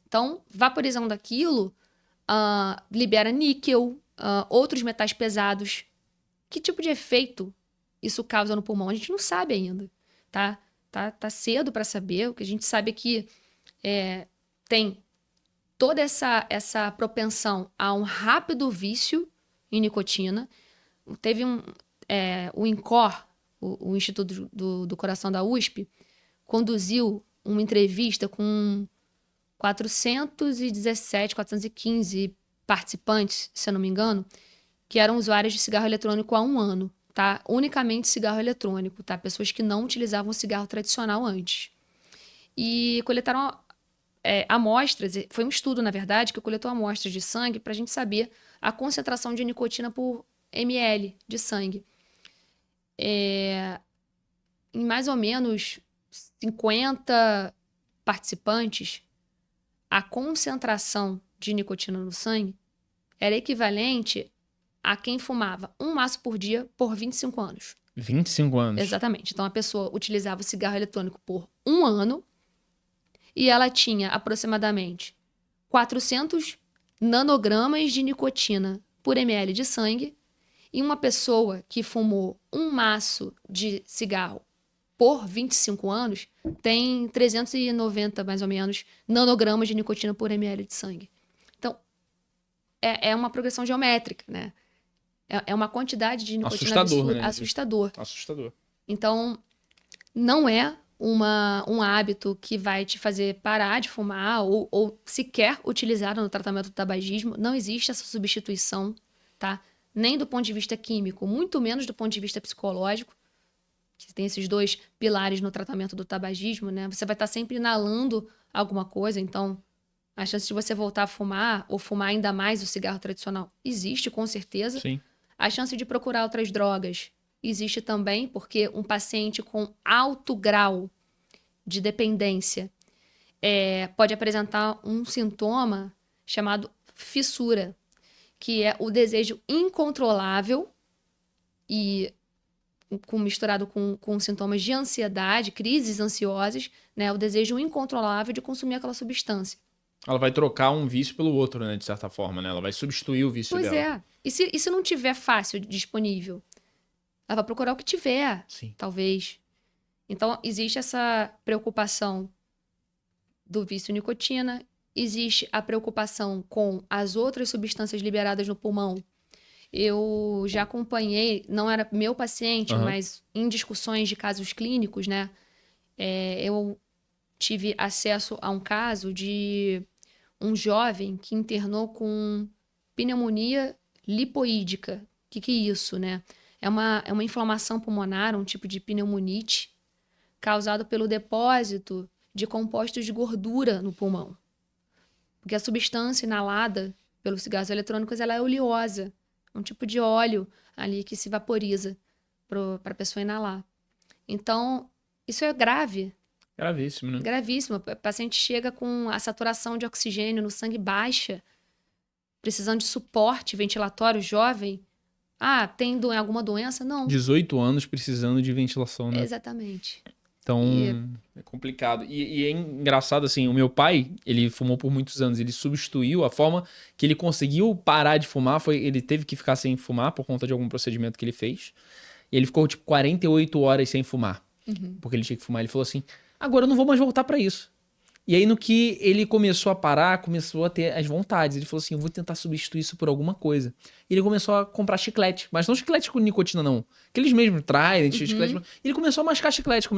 S2: Então, vaporizando aquilo, libera níquel, outros metais pesados. Que tipo de efeito isso causa no pulmão? A gente não sabe ainda, tá? Tá cedo para saber. O que a gente sabe é que tem toda essa propensão a um rápido vício em nicotina. Teve o INCOR, o Instituto do Coração da USP, conduziu uma entrevista com 415 participantes, se eu não me engano, que eram usuários de cigarro eletrônico há 1 ano, tá? Unicamente cigarro eletrônico, tá? Pessoas que não utilizavam o cigarro tradicional antes. E coletaram amostras, foi um estudo, na verdade, que coletou amostras de sangue para a gente saber a concentração de nicotina por ml de sangue. Em mais ou menos 50 participantes, a concentração de nicotina no sangue era equivalente a quem fumava um maço por dia por 25 anos.
S1: 25 anos.
S2: Exatamente. Então, a pessoa utilizava o cigarro eletrônico por 1 ano e ela tinha aproximadamente 400 nanogramas de nicotina por ml de sangue. E uma pessoa que fumou um maço de cigarro por 25 anos tem 390, mais ou menos, nanogramas de nicotina por ml de sangue. Então, é uma progressão geométrica, né? É uma quantidade de nicotina
S1: Assustador, né?
S2: Assustador. Então, não é um hábito que vai te fazer parar de fumar ou sequer utilizar no tratamento do tabagismo. Não existe essa substituição, tá? Nem do ponto de vista químico, muito menos do ponto de vista psicológico, que tem esses 2 pilares no tratamento do tabagismo, né? Você vai estar sempre inalando alguma coisa, então a chance de você voltar a fumar ou fumar ainda mais o cigarro tradicional existe, com certeza.
S1: Sim.
S2: A chance de procurar outras drogas existe também, porque um paciente com alto grau de dependência pode apresentar um sintoma chamado fissura, que é o desejo incontrolável e misturado com sintomas de ansiedade, crises ansiosas, né? O desejo incontrolável de consumir aquela substância.
S1: Ela vai trocar um vício pelo outro, né? De certa forma, né? Ela vai substituir o vício dela.
S2: Pois é. E se não tiver fácil disponível? Ela vai procurar o que tiver,
S1: Sim.
S2: talvez. Então, existe essa preocupação do vício em nicotina, existe a preocupação com as outras substâncias liberadas no pulmão. Eu já acompanhei, não era meu paciente, mas em discussões de casos clínicos, né? Eu tive acesso a um caso de um jovem que internou com pneumonia lipoídica. O que é isso, né? É uma inflamação pulmonar, um tipo de pneumonite, causado pelo depósito de compostos de gordura no pulmão. Porque a substância inalada pelos cigarros eletrônicos ela é oleosa. Um tipo de óleo ali que se vaporiza para a pessoa inalar. Então, isso é grave.
S1: Gravíssimo, né?
S2: Gravíssimo. O paciente chega com a saturação de oxigênio no sangue baixa, precisando de suporte ventilatório, jovem. Tem alguma doença? Não.
S1: 18 anos precisando de ventilação, né?
S2: Exatamente.
S1: Então, é complicado. E é engraçado, assim, o meu pai, ele fumou por muitos anos, ele substituiu a forma que ele conseguiu parar de fumar, ele teve que ficar sem fumar por conta de algum procedimento que ele fez. E ele ficou, 48 horas sem fumar, porque ele tinha que fumar. Ele falou assim, agora eu não vou mais voltar pra isso. E aí, no que ele começou a parar, começou a ter as vontades. Ele falou assim, eu vou tentar substituir isso por alguma coisa. E ele começou a comprar chiclete. Mas não chiclete com nicotina, não. Aqueles mesmo, Trident, chiclete. E ele começou a mascar chiclete,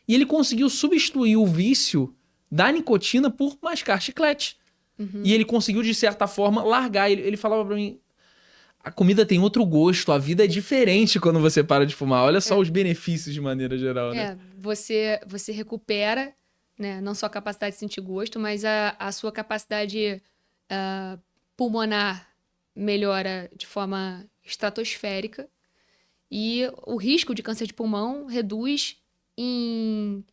S1: E ele conseguiu substituir o vício da nicotina por mascar chiclete. E ele conseguiu, de certa forma, largar. Ele falava pra mim, a comida tem outro gosto, a vida é diferente quando você para de fumar. Olha só os benefícios de maneira geral, né?
S2: Você recupera, né, não só a capacidade de sentir gosto, mas a sua capacidade pulmonar melhora de forma estratosférica e o risco de câncer de pulmão reduz em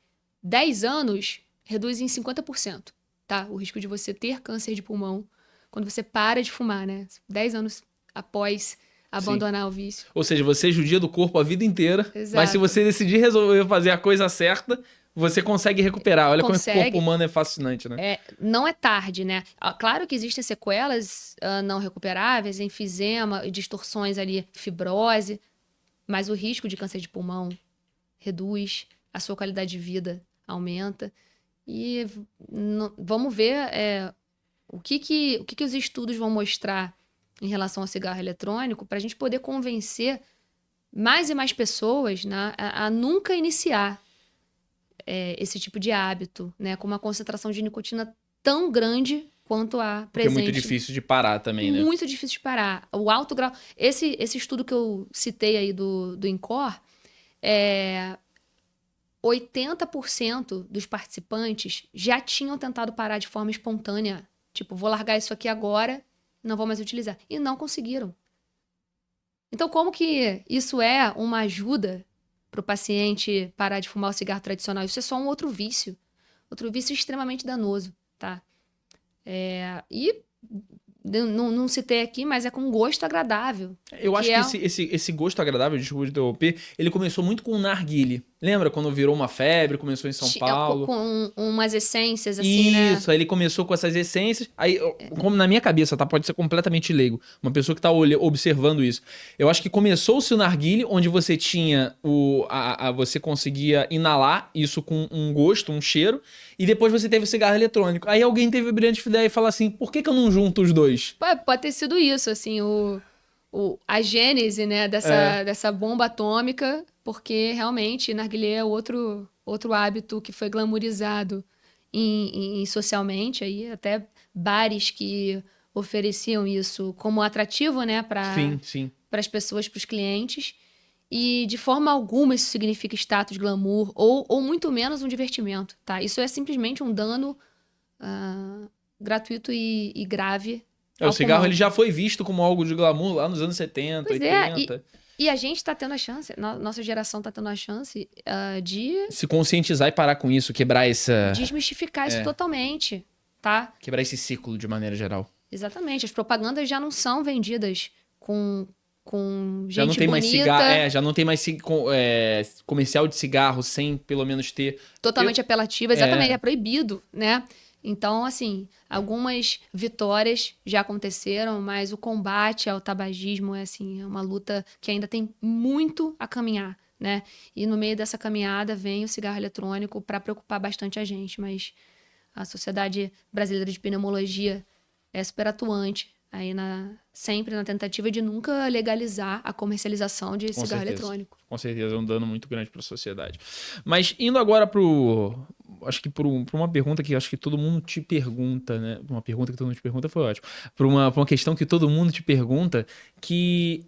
S2: 10 anos, reduz em 50%, tá? O risco de você ter câncer de pulmão quando você para de fumar, né? 10 anos após abandonar o vício.
S1: Ou seja, você judia do corpo a vida inteira,
S2: Exato.
S1: mas se você decidir resolver fazer a coisa certa, você consegue recuperar. Olha como o corpo humano é fascinante, né?
S2: Não é tarde, né? Claro que existem sequelas não recuperáveis, enfisema, distorções ali, fibrose, mas o risco de câncer de pulmão reduz, a sua qualidade de vida aumenta. E vamos ver o que os estudos vão mostrar em relação ao cigarro eletrônico para a gente poder convencer mais e mais pessoas, né, a nunca iniciar esse tipo de hábito, né, com uma concentração de nicotina tão grande quanto a presente.
S1: Porque é muito difícil de parar também, né?
S2: Muito difícil de parar. O alto grau... Esse estudo que eu citei aí do INCOR, 80% dos participantes já tinham tentado parar de forma espontânea. Tipo, vou largar isso aqui agora, não vou mais utilizar. E não conseguiram. Então, como que isso é uma ajuda para o paciente parar de fumar o cigarro tradicional? Isso é só um outro vício extremamente danoso, tá? E não citei aqui, mas é com gosto agradável.
S1: Eu acho que esse gosto agradável, desculpa de interromper, ele começou muito com o narguile. Lembra quando virou uma febre, começou em São Paulo?
S2: Com umas essências, assim, né?
S1: Isso, aí ele começou com essas essências. Aí, como na minha cabeça, tá? Pode ser completamente leigo. Uma pessoa que tá observando isso. Eu acho que começou-se o narguile, onde você tinha você conseguia inalar isso com um gosto, um cheiro, e depois você teve o cigarro eletrônico. Aí alguém teve a brilhante ideia e falou assim, por que eu não junto os dois?
S2: Pode ter sido isso, assim, a gênese, né, dessa bomba atômica, porque realmente narguilé é outro hábito que foi glamourizado socialmente, aí até bares que ofereciam isso como atrativo, né, para as pessoas, para os clientes, e de forma alguma isso significa status, glamour, ou muito menos um divertimento, tá? Isso é simplesmente um dano gratuito e grave.
S1: O cigarro ele já foi visto como algo de glamour lá nos anos 70,
S2: pois
S1: 80.
S2: E a gente tá tendo a chance, nossa geração tá tendo a chance de...
S1: se conscientizar e parar com isso, quebrar essa...
S2: desmistificar isso totalmente, tá?
S1: Quebrar esse ciclo de maneira geral.
S2: Exatamente. As propagandas já não são vendidas com gente
S1: já não tem
S2: bonita.
S1: Mais cigarro, já não tem mais comercial de cigarro sem pelo menos ter...
S2: totalmente apelativo. Exatamente, é proibido, né? Então, assim, algumas vitórias já aconteceram, mas o combate ao tabagismo é uma luta que ainda tem muito a caminhar, né? E no meio dessa caminhada vem o cigarro eletrônico para preocupar bastante a gente, mas a Sociedade Brasileira de Pneumologia é super atuante aí sempre na tentativa de nunca legalizar a comercialização de cigarro eletrônico.
S1: Com certeza, é um dano muito grande para a sociedade. Mas indo agora acho que por uma pergunta que acho que todo mundo te pergunta, né? Uma pergunta que todo mundo te pergunta foi ótimo. Por uma questão que todo mundo te pergunta, que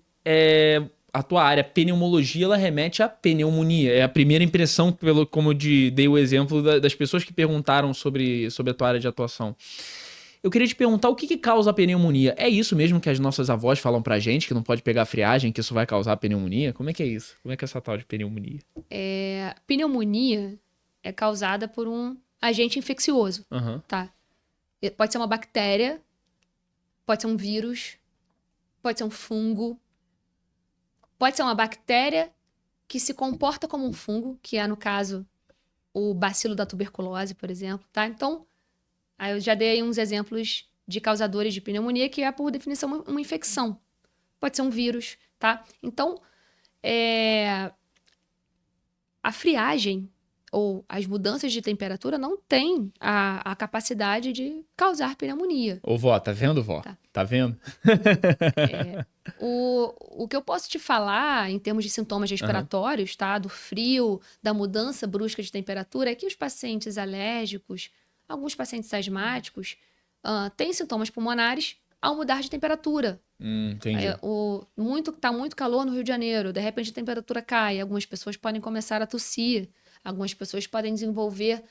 S1: a tua área, pneumologia, ela remete à pneumonia. É a primeira impressão, como eu dei o exemplo das pessoas que perguntaram sobre a tua área de atuação. Eu queria te perguntar o que causa a pneumonia. É isso mesmo que as nossas avós falam pra gente, que não pode pegar friagem, que isso vai causar pneumonia? Como é que é isso? Como é que é essa tal de pneumonia?
S2: Pneumonia é causada por um agente infeccioso, tá? Pode ser uma bactéria, pode ser um vírus, pode ser um fungo, pode ser uma bactéria que se comporta como um fungo, que é, no caso, o bacilo da tuberculose, por exemplo, tá? Então, aí eu já dei aí uns exemplos de causadores de pneumonia, que é, por definição, uma infecção. Pode ser um vírus, tá? Então, a friagem ou as mudanças de temperatura não têm a capacidade de causar pneumonia.
S1: Ô, vó, tá vendo, vó? Tá vendo?
S2: O que eu posso te falar em termos de sintomas respiratórios, tá? Do frio, da mudança brusca de temperatura, é que os pacientes alérgicos, alguns pacientes asmáticos, têm sintomas pulmonares ao mudar de temperatura.
S1: Entendi.
S2: Tá muito calor no Rio de Janeiro, de repente a temperatura cai, algumas pessoas podem começar a tossir, algumas pessoas podem desenvolver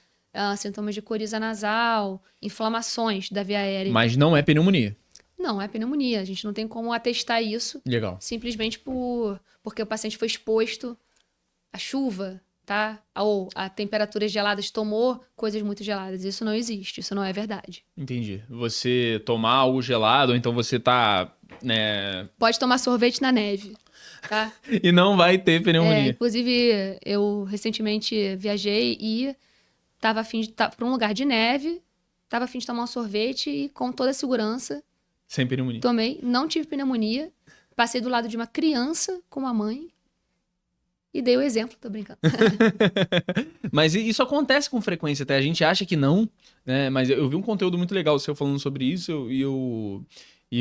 S2: sintomas de coriza nasal, inflamações da via aérea.
S1: Mas não é pneumonia.
S2: Não, é pneumonia. A gente não tem como atestar isso.
S1: Legal.
S2: Simplesmente porque o paciente foi exposto à chuva, tá? Ou a temperaturas geladas, tomou coisas muito geladas. Isso não existe, isso não é verdade.
S1: Entendi. Você tomar algo gelado, ou então você tá, né?
S2: Pode tomar sorvete na neve, tá?
S1: E não vai ter pneumonia.
S2: Inclusive, eu recentemente viajei e tava a fim de estar para um lugar de neve, tava a fim de tomar um sorvete e com toda a segurança
S1: Sem pneumonia.
S2: tomei, não tive pneumonia, passei do lado de uma criança com uma mãe e dei o exemplo, tô brincando.
S1: Mas isso acontece com frequência, até a gente acha que não, né? Mas eu vi um conteúdo muito legal seu falando sobre isso e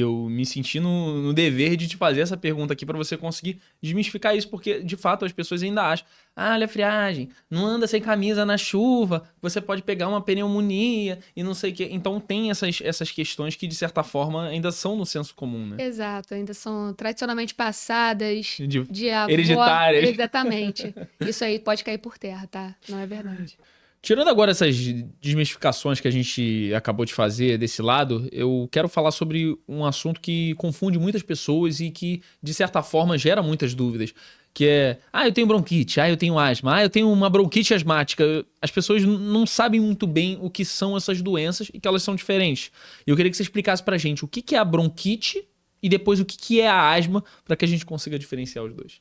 S1: eu me senti no dever de te fazer essa pergunta aqui para você conseguir desmistificar isso, porque de fato as pessoas ainda acham, olha a friagem, não anda sem camisa na chuva, você pode pegar uma pneumonia e não sei o quê. Então tem essas questões que de certa forma ainda são no senso comum, né?
S2: Exato, ainda são tradicionalmente passadas de avó.
S1: Hereditárias.
S2: Exatamente. Isso aí pode cair por terra, tá? Não é verdade.
S1: Tirando agora essas desmistificações que a gente acabou de fazer desse lado, eu quero falar sobre um assunto que confunde muitas pessoas e que, de certa forma, gera muitas dúvidas. Que é, eu tenho bronquite, eu tenho asma, eu tenho uma bronquite asmática. As pessoas não sabem muito bem o que são essas doenças e que elas são diferentes. E eu queria que você explicasse pra gente o que é a bronquite e depois o que é a asma, para que a gente consiga diferenciar os dois.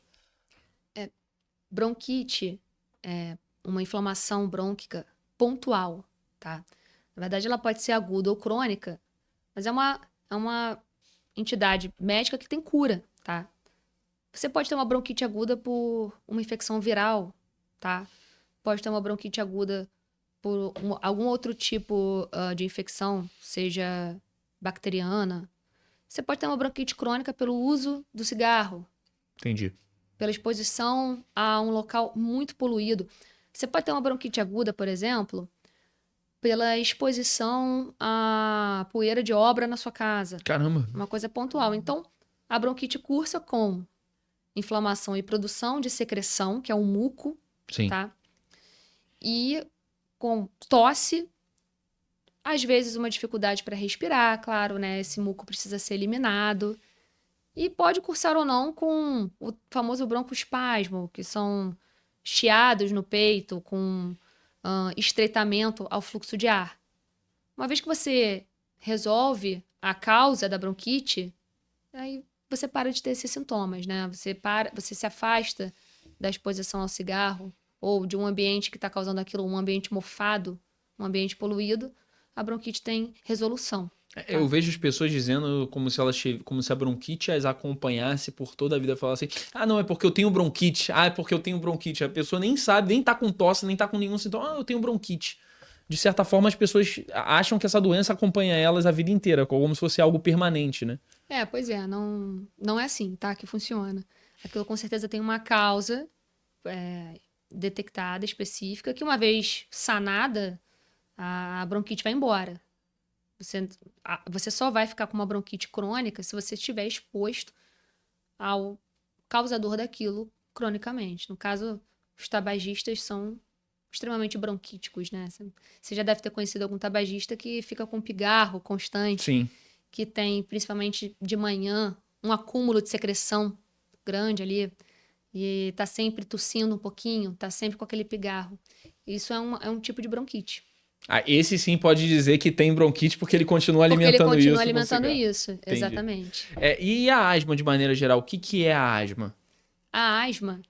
S2: Bronquite é uma inflamação brônquica pontual, tá? Na verdade, ela pode ser aguda ou crônica, mas é uma entidade médica que tem cura, tá? Você pode ter uma bronquite aguda por uma infecção viral, tá? Pode ter uma bronquite aguda por algum outro tipo de infecção, seja bacteriana. Você pode ter uma bronquite crônica pelo uso do cigarro,
S1: Entendi.
S2: pela exposição a um local muito poluído. Você pode ter uma bronquite aguda, por exemplo, pela exposição à poeira de obra na sua casa.
S1: Caramba.
S2: Uma coisa pontual. Então, a bronquite cursa com inflamação e produção de secreção, que é o muco,
S1: Sim.
S2: tá? E com tosse, às vezes uma dificuldade para respirar, claro, né? Esse muco precisa ser eliminado. E pode cursar ou não com o famoso broncoespasmo, que são chiados no peito com estreitamento ao fluxo de ar. Uma vez que você resolve a causa da bronquite, aí você para de ter esses sintomas, né? Você se afasta da exposição ao cigarro ou de um ambiente que está causando aquilo, um ambiente mofado, um ambiente poluído, a bronquite tem resolução.
S1: Eu vejo as pessoas dizendo como se a bronquite as acompanhasse por toda a vida. Falar assim, não, é porque eu tenho bronquite. É porque eu tenho bronquite. A pessoa nem sabe, nem tá com tosse, nem tá com nenhum sintoma. Eu tenho bronquite. De certa forma, as pessoas acham que essa doença acompanha elas a vida inteira, como se fosse algo permanente, né?
S2: Pois é, não é assim, tá? Que funciona. Aquilo com certeza tem uma causa detectada, específica, que uma vez sanada, a bronquite vai embora. Você só vai ficar com uma bronquite crônica se você estiver exposto ao causador daquilo cronicamente. No caso, os tabagistas são extremamente bronquíticos, né? Você já deve ter conhecido algum tabagista que fica com pigarro constante.
S1: Sim.
S2: Que tem, principalmente de manhã, um acúmulo de secreção grande ali. E tá sempre tossindo um pouquinho, tá sempre com aquele pigarro. Isso é um tipo de bronquite.
S1: Esse sim pode dizer que tem bronquite porque ele continua alimentando isso.
S2: Porque ele continua alimentando isso,
S1: Entendi.
S2: exatamente.
S1: E a asma, de maneira geral, o que é a asma?
S2: A asma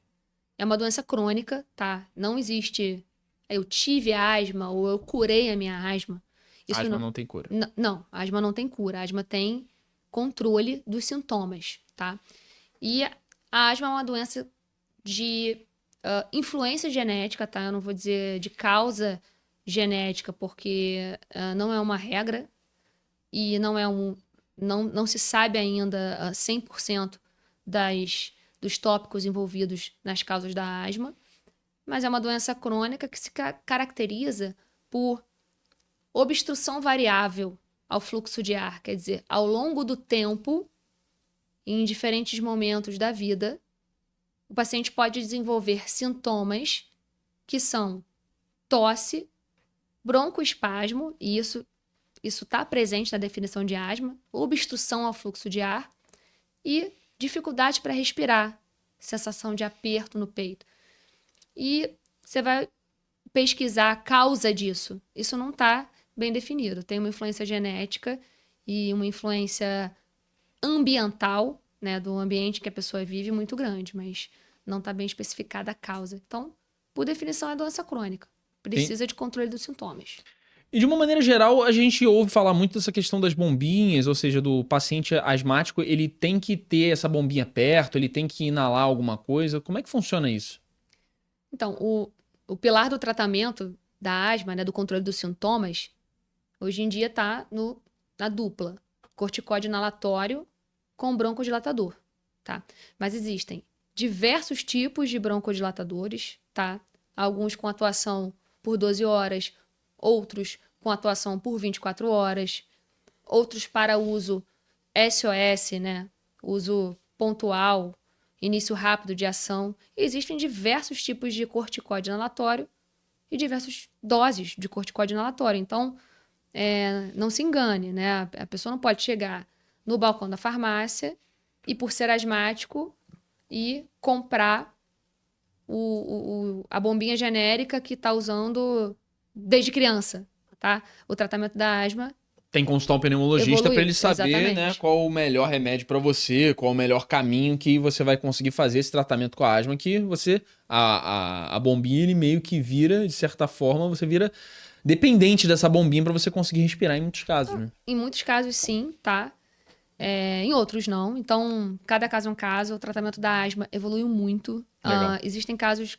S2: é uma doença crônica, tá? Não existe eu tive asma ou eu curei a minha asma. Isso
S1: A asma não tem cura.
S2: Não, a asma não tem cura. A asma tem controle dos sintomas, tá? E a asma é uma doença de influência genética, tá? Eu não vou dizer de causa genética, porque não é uma regra e não se sabe ainda 100% dos tópicos envolvidos nas causas da asma, mas é uma doença crônica que se caracteriza por obstrução variável ao fluxo de ar, quer dizer, ao longo do tempo, em diferentes momentos da vida, o paciente pode desenvolver sintomas que são tosse, broncoespasmo, e isso isso está presente na definição de asma, obstrução ao fluxo de ar e dificuldade para respirar, sensação de aperto no peito. E você vai pesquisar a causa disso. Isso não está bem definido. Tem uma influência genética e uma influência ambiental, né, do ambiente que a pessoa vive muito grande, mas não está bem especificada a causa. Então, por definição, é doença crônica. Precisa de controle dos sintomas.
S1: E de uma maneira geral, a gente ouve falar muito dessa questão das bombinhas, ou seja, do paciente asmático, ele tem que ter essa bombinha perto, ele tem que inalar alguma coisa. Como é que funciona isso?
S2: Então, o pilar do tratamento da asma, né, do controle dos sintomas, hoje em dia está na dupla. Corticóide inalatório com broncodilatador, tá? Mas existem diversos tipos de broncodilatadores, tá? Alguns com atuação por 12 horas, outros com atuação por 24 horas, outros para uso SOS, né? Uso pontual, início rápido de ação. E existem diversos tipos de corticóide inalatório e diversas doses de corticóide inalatório. Então, não se engane, né? A pessoa não pode chegar no balcão da farmácia e, por ser asmático, e comprar a bombinha genérica que está usando desde criança, tá? O tratamento da asma
S1: Tem que consultar um pneumologista para ele saber,
S2: exatamente,
S1: né, qual o melhor remédio para você, qual o melhor caminho que você vai conseguir fazer esse tratamento com a asma, que você, a bombinha, ele meio que vira, de certa forma, você vira dependente dessa bombinha para você conseguir respirar em muitos casos, né?
S2: Em muitos casos, sim, tá? Em outros, não. Então, cada caso é um caso. O tratamento da asma evoluiu muito.
S1: Legal.
S2: Existem casos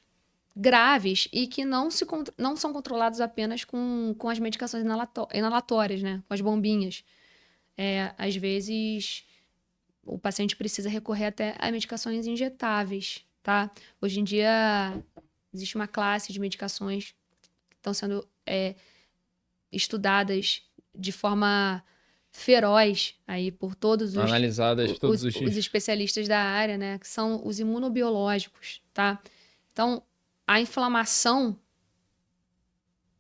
S2: graves e que não são controlados apenas com as medicações inalatórias, né? Com as bombinhas. Às vezes, o paciente precisa recorrer até a medicações injetáveis, tá? Hoje em dia, existe uma classe de medicações que estão sendo estudadas de forma feroz aí por todos
S1: Analisadas todos
S2: os especialistas da área, né? Que são os imunobiológicos, tá? Então, a inflamação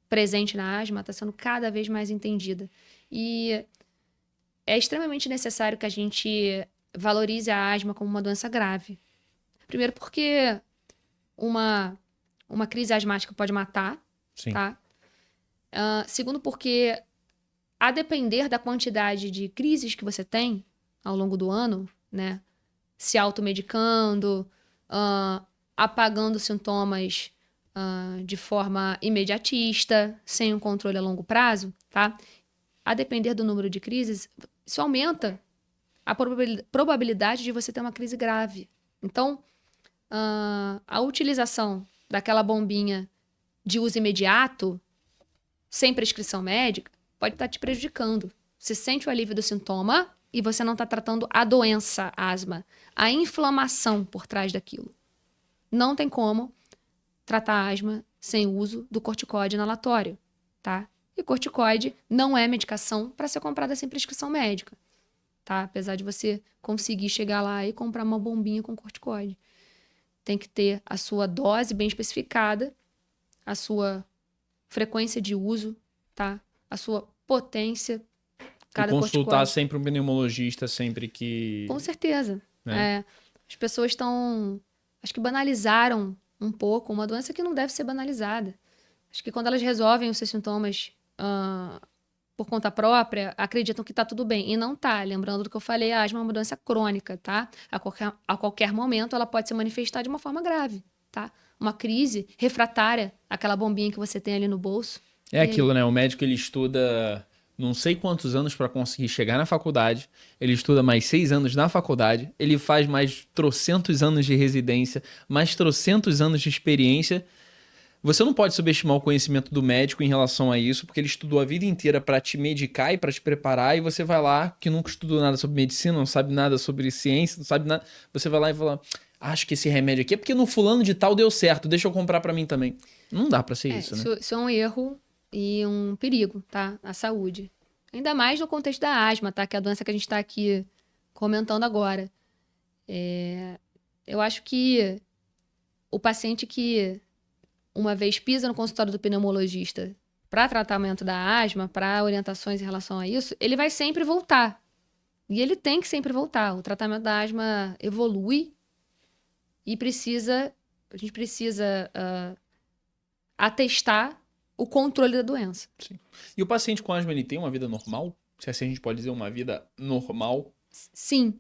S2: presente na asma está sendo cada vez mais entendida. E é extremamente necessário que a gente valorize a asma como uma doença grave. Primeiro porque uma crise asmática pode matar,
S1: Sim.
S2: tá? Segundo porque, a depender da quantidade de crises que você tem ao longo do ano, né? Se automedicando, apagando sintomas de forma imediatista, sem um controle a longo prazo, tá? A depender do número de crises, isso aumenta a probabilidade de você ter uma crise grave. Então, a utilização daquela bombinha de uso imediato, sem prescrição médica, pode estar te prejudicando. Você sente o alívio do sintoma e você não está tratando a doença, a asma, a inflamação por trás daquilo. Não tem como tratar a asma sem uso do corticóide inalatório, tá? E corticoide não é medicação para ser comprada sem prescrição médica, tá? Apesar de você conseguir chegar lá e comprar uma bombinha com corticoide. Tem que ter a sua dose bem especificada, a sua frequência de uso, tá? A sua potência.
S1: E consultar sempre um pneumologista sempre que...
S2: Com certeza. As pessoas acho que banalizaram um pouco uma doença que não deve ser banalizada. Acho que quando elas resolvem os seus sintomas por conta própria, acreditam que tá tudo bem. E não tá. Lembrando do que eu falei, a asma é uma doença crônica, tá? A qualquer momento ela pode se manifestar de uma forma grave, tá? Uma crise refratária, aquela bombinha que você tem ali no bolso.
S1: É aquilo, né? O médico, ele estuda não sei quantos anos para conseguir chegar na faculdade, ele estuda mais 6 anos na faculdade, ele faz mais trocentos anos de residência, mais trocentos anos de experiência. Você não pode subestimar o conhecimento do médico em relação a isso, porque ele estudou a vida inteira para te medicar e para te preparar, e você vai lá, que nunca estudou nada sobre medicina, não sabe nada sobre ciência, não sabe nada, você vai lá e fala, acho que esse remédio aqui é porque no fulano de tal deu certo, deixa eu comprar para mim também. Não dá para ser isso, né?
S2: Isso é um erro e um perigo, tá? À saúde. Ainda mais no contexto da asma, tá? Que é a doença que a gente está aqui comentando agora. Eu acho que o paciente que uma vez pisa no consultório do pneumologista para tratamento da asma, para orientações em relação a isso, ele vai sempre voltar. E ele tem que sempre voltar. O tratamento da asma evolui e a gente precisa atestar o controle da doença.
S1: Sim. E o paciente com asma, ele tem uma vida normal? Se assim a gente pode dizer uma vida normal?
S2: Sim,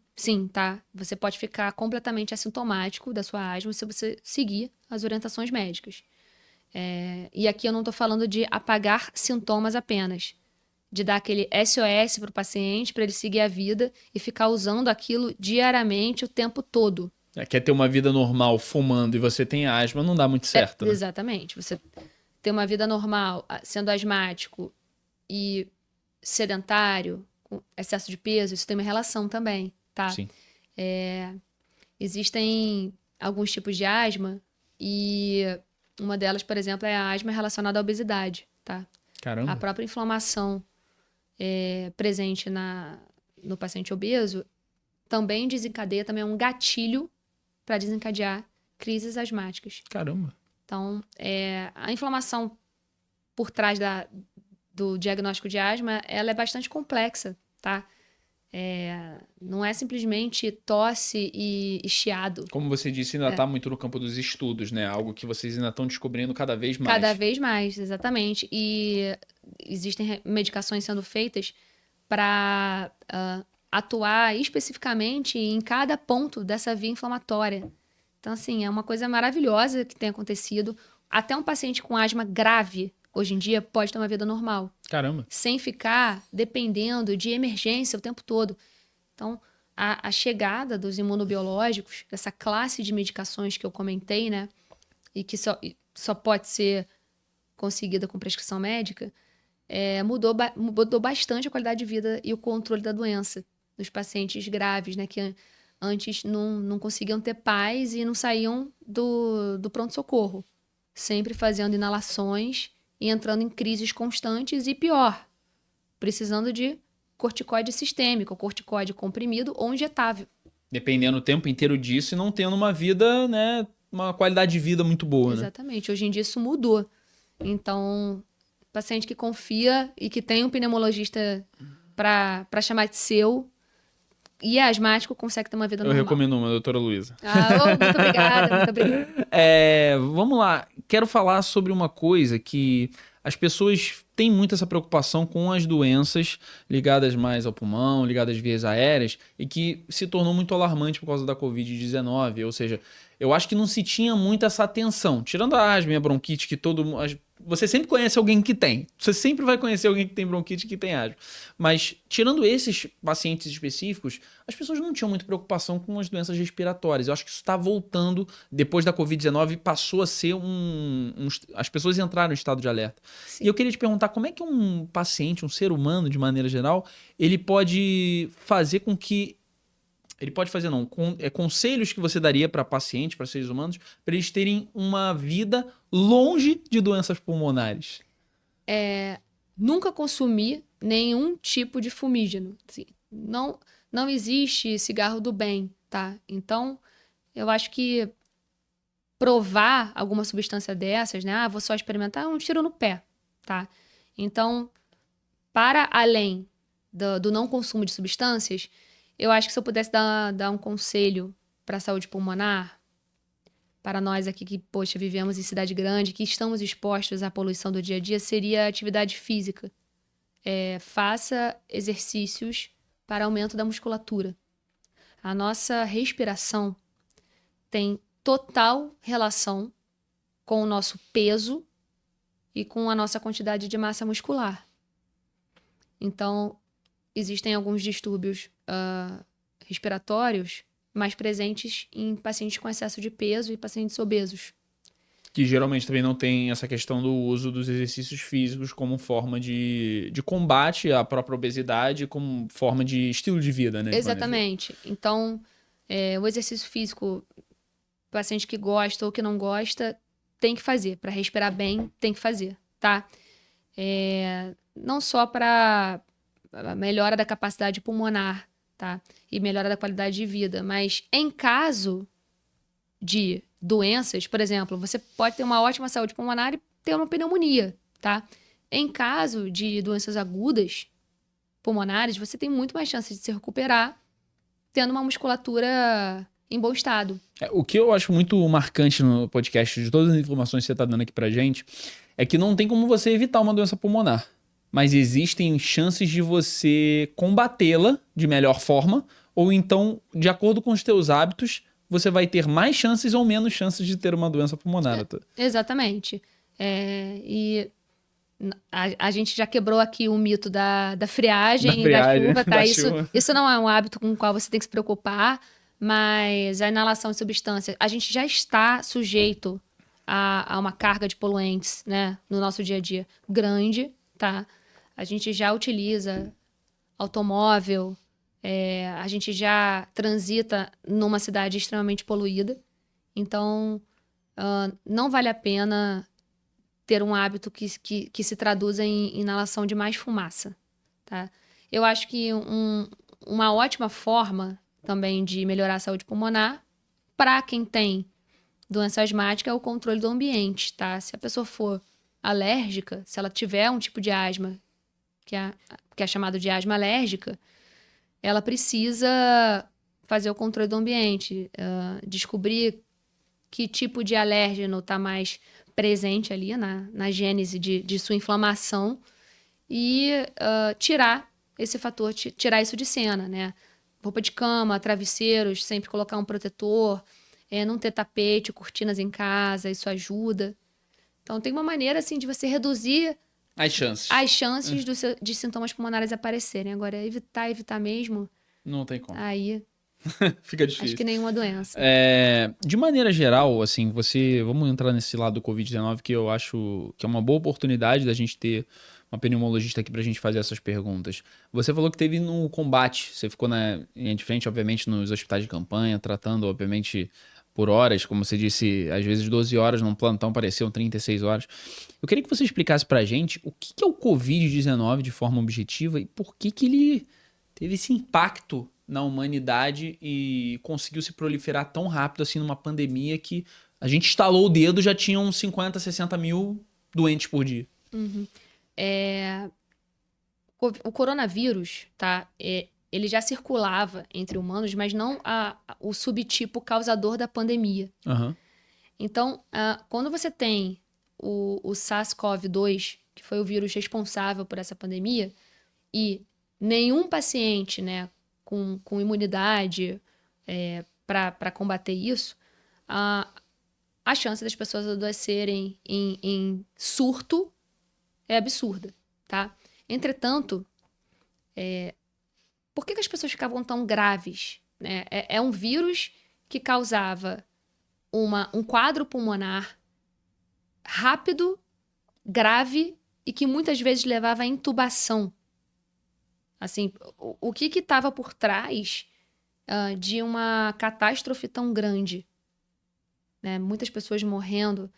S2: tá? Você pode ficar completamente assintomático da sua asma se você seguir as orientações médicas. E aqui eu não estou falando de apagar sintomas apenas, de dar aquele SOS para o paciente para ele seguir a vida e ficar usando aquilo diariamente o tempo todo.
S1: Quer ter uma vida normal fumando e você tem asma, não dá muito certo, né?
S2: Exatamente. Você ter uma vida normal sendo asmático e sedentário, com excesso de peso, isso tem uma relação também, tá?
S1: Sim.
S2: Existem alguns tipos de asma e uma delas, por exemplo, é a asma relacionada à obesidade, tá?
S1: Caramba.
S2: A própria inflamação presente no paciente obeso também desencadeia, também é um gatilho para desencadear crises asmáticas.
S1: Caramba.
S2: Então, a inflamação por trás do diagnóstico de asma, ela é bastante complexa, tá? Não é simplesmente tosse e chiado.
S1: Como você disse, ainda está muito no campo dos estudos, né? Algo que vocês ainda estão descobrindo cada vez mais.
S2: Cada vez mais, exatamente. E existem medicações sendo feitas para atuar especificamente em cada ponto dessa via inflamatória. Então, assim, é uma coisa maravilhosa que tem acontecido. Até um paciente com asma grave, hoje em dia, pode ter uma vida normal.
S1: Caramba.
S2: Sem ficar dependendo de emergência o tempo todo. Então, a chegada dos imunobiológicos, dessa classe de medicações que eu comentei, né? E que só pode ser conseguida com prescrição médica, mudou bastante a qualidade de vida e o controle da doença dos pacientes graves, né? Que antes não conseguiam ter paz e não saíam do pronto-socorro. Sempre fazendo inalações e entrando em crises constantes e pior, precisando de corticoide sistêmico, corticoide comprimido ou injetável.
S1: Dependendo o tempo inteiro disso e não tendo uma vida, né? Uma qualidade de vida muito boa,
S2: Exatamente. Hoje em dia isso mudou. Então, paciente que confia e que tem um pneumologista para chamar de seu e é asmático, consegue ter uma vida normal.
S1: Eu recomendo uma, doutora Luísa.
S2: Muito obrigada, muito obrigada.
S1: Vamos lá. Quero falar sobre uma coisa que as pessoas têm muito essa preocupação com as doenças ligadas mais ao pulmão, ligadas às vias aéreas, e que se tornou muito alarmante por causa da Covid-19. Ou seja, eu acho que não se tinha muito essa atenção. Tirando a asma e a bronquite, que você sempre conhece alguém que tem. Você sempre vai conhecer alguém que tem bronquite e que tem asma. Mas, tirando esses pacientes específicos, as pessoas não tinham muita preocupação com as doenças respiratórias. Eu acho que isso está voltando. Depois da Covid-19, passou a ser as pessoas entraram em estado de alerta. Sim. E eu queria te perguntar, como é que um paciente, um ser humano, de maneira geral, ele pode fazer com que... Ele pode fazer, não. Conselhos que você daria para pacientes, para seres humanos, para eles terem uma vida longe de doenças pulmonares.
S2: Nunca consumir nenhum tipo de fumígeno. Assim, não existe cigarro do bem, tá? Então, eu acho que provar alguma substância dessas, né? Vou só experimentar, é um tiro no pé, tá? Então, para além do não consumo de substâncias, eu acho que se eu pudesse dar um conselho para a saúde pulmonar, para nós aqui que, poxa, vivemos em cidade grande, que estamos expostos à poluição do dia a dia, seria a atividade física. Faça exercícios para aumento da musculatura. A nossa respiração tem total relação com o nosso peso e com a nossa quantidade de massa muscular. Então, existem alguns distúrbios respiratórios mais presentes em pacientes com excesso de peso e pacientes obesos.
S1: Que geralmente também não tem essa questão do uso dos exercícios físicos como forma de combate à própria obesidade, como forma de estilo de vida, né?
S2: Exatamente. Então, o exercício físico, paciente que gosta ou que não gosta, tem que fazer. Para respirar bem, tem que fazer, tá? Não só para a melhora da capacidade pulmonar, tá? E melhora da qualidade de vida, mas em caso de doenças, por exemplo, você pode ter uma ótima saúde pulmonar e ter uma pneumonia, tá? em caso de doenças agudas pulmonares, você tem muito mais chance de se recuperar tendo uma musculatura em bom estado.
S1: O que eu acho muito marcante no podcast, de todas as informações que você está dando aqui pra gente, é que não tem como você evitar uma doença pulmonar. Mas existem chances de você combatê-la de melhor forma, ou então, de acordo com os teus hábitos, você vai ter mais chances ou menos chances de ter uma doença pulmonar.
S2: Exatamente. E a gente já quebrou aqui o mito da friagem e da chuva, tá? Isso não é um hábito com o qual você tem que se preocupar, mas a inalação de substâncias, a gente já está sujeito a uma carga de poluentes, né, no nosso dia a dia grande, tá? A gente já utiliza automóvel, a gente já transita numa cidade extremamente poluída, então não vale a pena ter um hábito que se traduza em inalação de mais fumaça, tá? Eu acho que uma ótima forma também de melhorar a saúde pulmonar, para quem tem doença asmática, é o controle do ambiente, tá? Se a pessoa for alérgica, se ela tiver um tipo de asma, que é chamado de asma alérgica, ela precisa fazer o controle do ambiente, descobrir que tipo de alérgeno está mais presente ali na gênese de sua inflamação e tirar esse fator, tirar isso de cena, né? Roupa de cama, travesseiros, sempre colocar um protetor, não ter tapete, cortinas em casa, isso ajuda. Então, tem uma maneira, assim, de você reduzir as chances de sintomas pulmonares aparecerem. Agora, evitar mesmo...
S1: Não tem como.
S2: Aí...
S1: Fica difícil.
S2: Acho que nenhuma doença.
S1: De maneira geral, assim, vamos entrar nesse lado do Covid-19, que eu acho que é uma boa oportunidade da gente ter uma pneumologista aqui pra gente fazer essas perguntas. Você falou que teve no combate, você ficou na linha de frente, obviamente, nos hospitais de campanha, tratando, obviamente, por horas, como você disse, às vezes 12 horas num plantão pareciam 36 horas. Eu queria que você explicasse pra gente o que é o Covid-19 de forma objetiva e por que ele teve esse impacto na humanidade e conseguiu se proliferar tão rápido assim numa pandemia que a gente estalou o dedo, já tinham 50, 60 mil doentes por dia.
S2: Uhum. O coronavírus, tá? Ele já circulava entre humanos, mas não o subtipo causador da pandemia.
S1: Uhum.
S2: Então, quando você tem o SARS-CoV-2, que foi o vírus responsável por essa pandemia, e nenhum paciente, né, com imunidade para combater isso, a chance das pessoas adoecerem em surto é absurda, tá? Entretanto, por que as pessoas ficavam tão graves, né? É um vírus que causava um quadro pulmonar rápido, grave e que muitas vezes levava à intubação. Assim, o que estava por trás de uma catástrofe tão grande? Né? Muitas pessoas morrendo.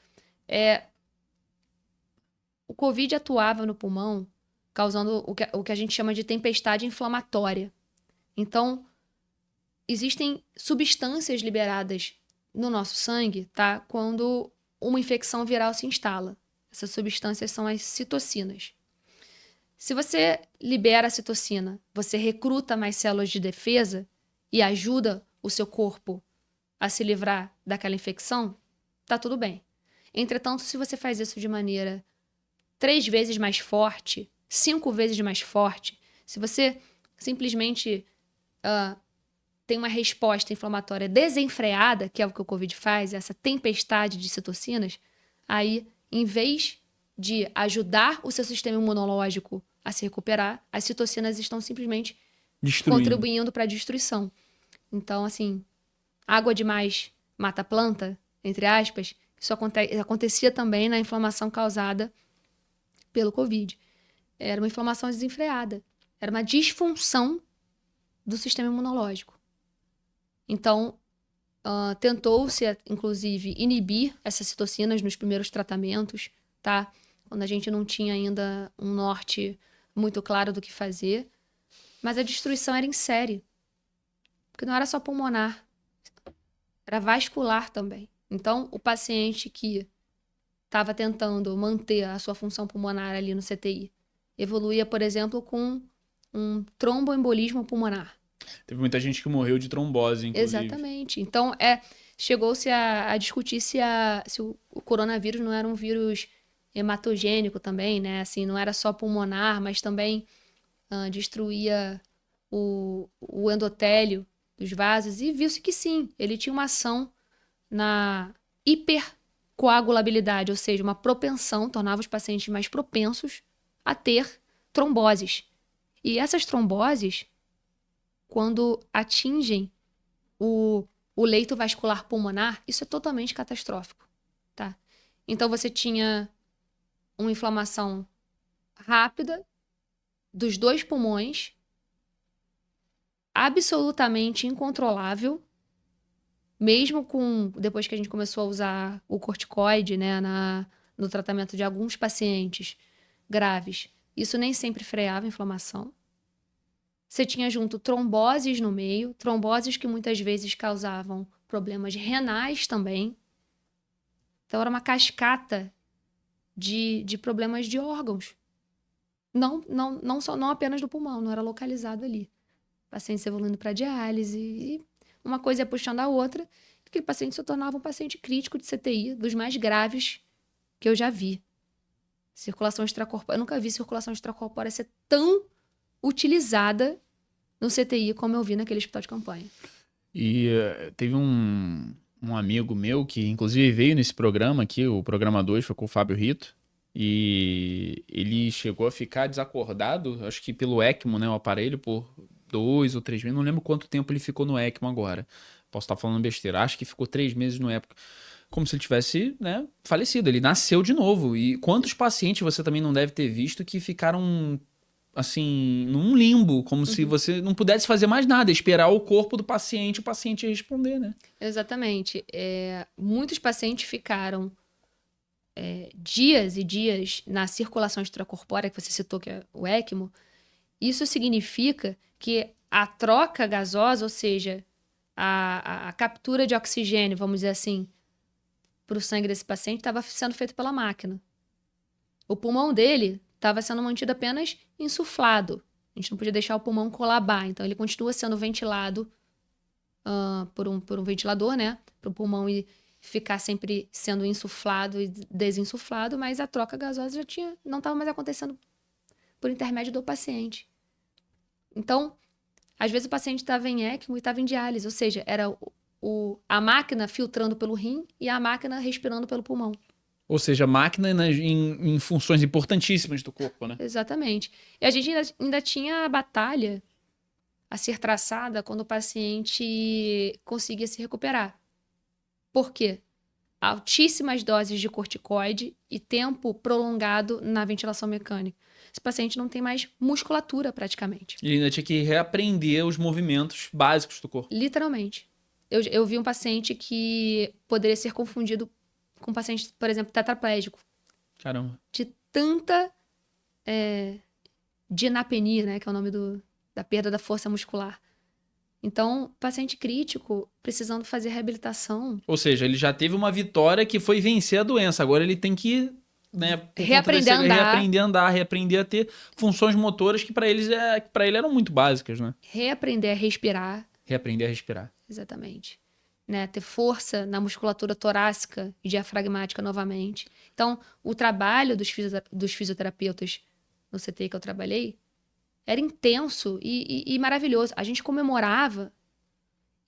S2: O Covid atuava no pulmão, causando o que a gente chama de tempestade inflamatória. Então, existem substâncias liberadas no nosso sangue, tá? Quando uma infecção viral se instala. Essas substâncias são as citocinas. Se você libera a citocina, você recruta mais células de defesa e ajuda o seu corpo a se livrar daquela infecção, tá tudo bem. Entretanto, se você faz isso de maneira 3 vezes mais forte, 5 vezes mais forte, se você simplesmente tem uma resposta inflamatória desenfreada, que é o que o Covid faz, essa tempestade de citocinas, aí, em vez de ajudar o seu sistema imunológico a se recuperar, as citocinas estão simplesmente contribuindo para a destruição. Então, assim, água demais mata a planta, entre aspas, isso acontecia também na inflamação causada pelo Covid. Era uma inflamação desenfreada. Era uma disfunção do sistema imunológico. Então, tentou-se, inclusive, inibir essas citocinas nos primeiros tratamentos, tá? Quando a gente não tinha ainda um norte muito claro do que fazer. Mas a destruição era em série. Porque não era só pulmonar. Era vascular também. Então, o paciente que estava tentando manter a sua função pulmonar ali no CTI. Evoluía, por exemplo, com um tromboembolismo pulmonar.
S1: Teve muita gente que morreu de trombose, inclusive.
S2: Exatamente. Então, chegou-se a discutir se o coronavírus não era um vírus hematogênico também, né? Assim, não era só pulmonar, mas também destruía o endotélio dos vasos. E viu-se que sim, ele tinha uma ação na hipercoagulabilidade, ou seja, uma propensão, tornava os pacientes mais propensos a ter tromboses. E essas tromboses, quando atingem o leito vascular pulmonar, isso é totalmente catastrófico, tá? Então, você tinha uma inflamação rápida dos 2 pulmões, absolutamente incontrolável, mesmo depois que a gente começou a usar o corticoide, né, no tratamento de alguns pacientes graves, isso nem sempre freava a inflamação. Você tinha junto tromboses no meio, tromboses que muitas vezes causavam problemas renais também. Então, era uma cascata de problemas de órgãos. Não apenas do pulmão, não era localizado ali. Pacientes evoluindo para diálise, e uma coisa ia puxando a outra, e aquele paciente se tornava um paciente crítico de CTI, dos mais graves que eu já vi. Circulação extracorpórea, eu nunca vi circulação extracorpórea ser tão utilizada no CTI como eu vi naquele hospital de campanha.
S1: E teve um amigo meu que inclusive veio nesse programa aqui, o programa 2, foi com o Fábio Rito, e ele chegou a ficar desacordado, acho que pelo ECMO, né, o aparelho, por 2 ou 3 meses, não lembro quanto tempo ele ficou no ECMO agora, posso estar falando besteira, acho que ficou 3 meses no ECMO, como se ele tivesse, né, falecido, ele nasceu de novo. E quantos pacientes você também não deve ter visto que ficaram, assim, num limbo, como se você não pudesse fazer mais nada, esperar o corpo do paciente, o paciente responder, né?
S2: Exatamente. Muitos pacientes ficaram dias e dias na circulação extracorpórea, que você citou, que é o ECMO. Isso significa que a troca gasosa, ou seja, a captura de oxigênio, vamos dizer assim, para o sangue desse paciente, estava sendo feita pela máquina. O pulmão dele estava sendo mantido apenas insuflado. A gente não podia deixar o pulmão colabar. Então, ele continua sendo ventilado por um ventilador, né? Para o pulmão ficar sempre sendo insuflado e desinsuflado, mas a troca gasosa não estava mais acontecendo por intermédio do paciente. Então, às vezes o paciente estava em ECMO e estava em diálise, ou seja, era a máquina filtrando pelo rim e a máquina respirando pelo pulmão.
S1: Ou seja, máquina em funções importantíssimas do corpo, né?
S2: Exatamente. E a gente ainda tinha a batalha a ser traçada quando o paciente conseguia se recuperar. Por quê? Altíssimas doses de corticoide e tempo prolongado na ventilação mecânica. Esse paciente não tem mais musculatura praticamente.
S1: Ele ainda tinha que reaprender os movimentos básicos do corpo.
S2: Literalmente. Eu vi um paciente que poderia ser confundido com um paciente, por exemplo, tetraplégico.
S1: Caramba.
S2: De tanta dinapenia, né, que é o nome da perda da força muscular. Então, paciente crítico, precisando fazer reabilitação.
S1: Ou seja, ele já teve uma vitória que foi vencer a doença. Agora ele tem que, né,
S2: reaprender a andar.
S1: Reaprender a ter funções motoras que para ele eram muito básicas, né?
S2: Reaprender a respirar.
S1: Reaprender a respirar.
S2: Exatamente. Né, ter força na musculatura torácica e diafragmática novamente. Então, o trabalho dos fisioterapeutas no CTI que eu trabalhei era intenso e maravilhoso. A gente comemorava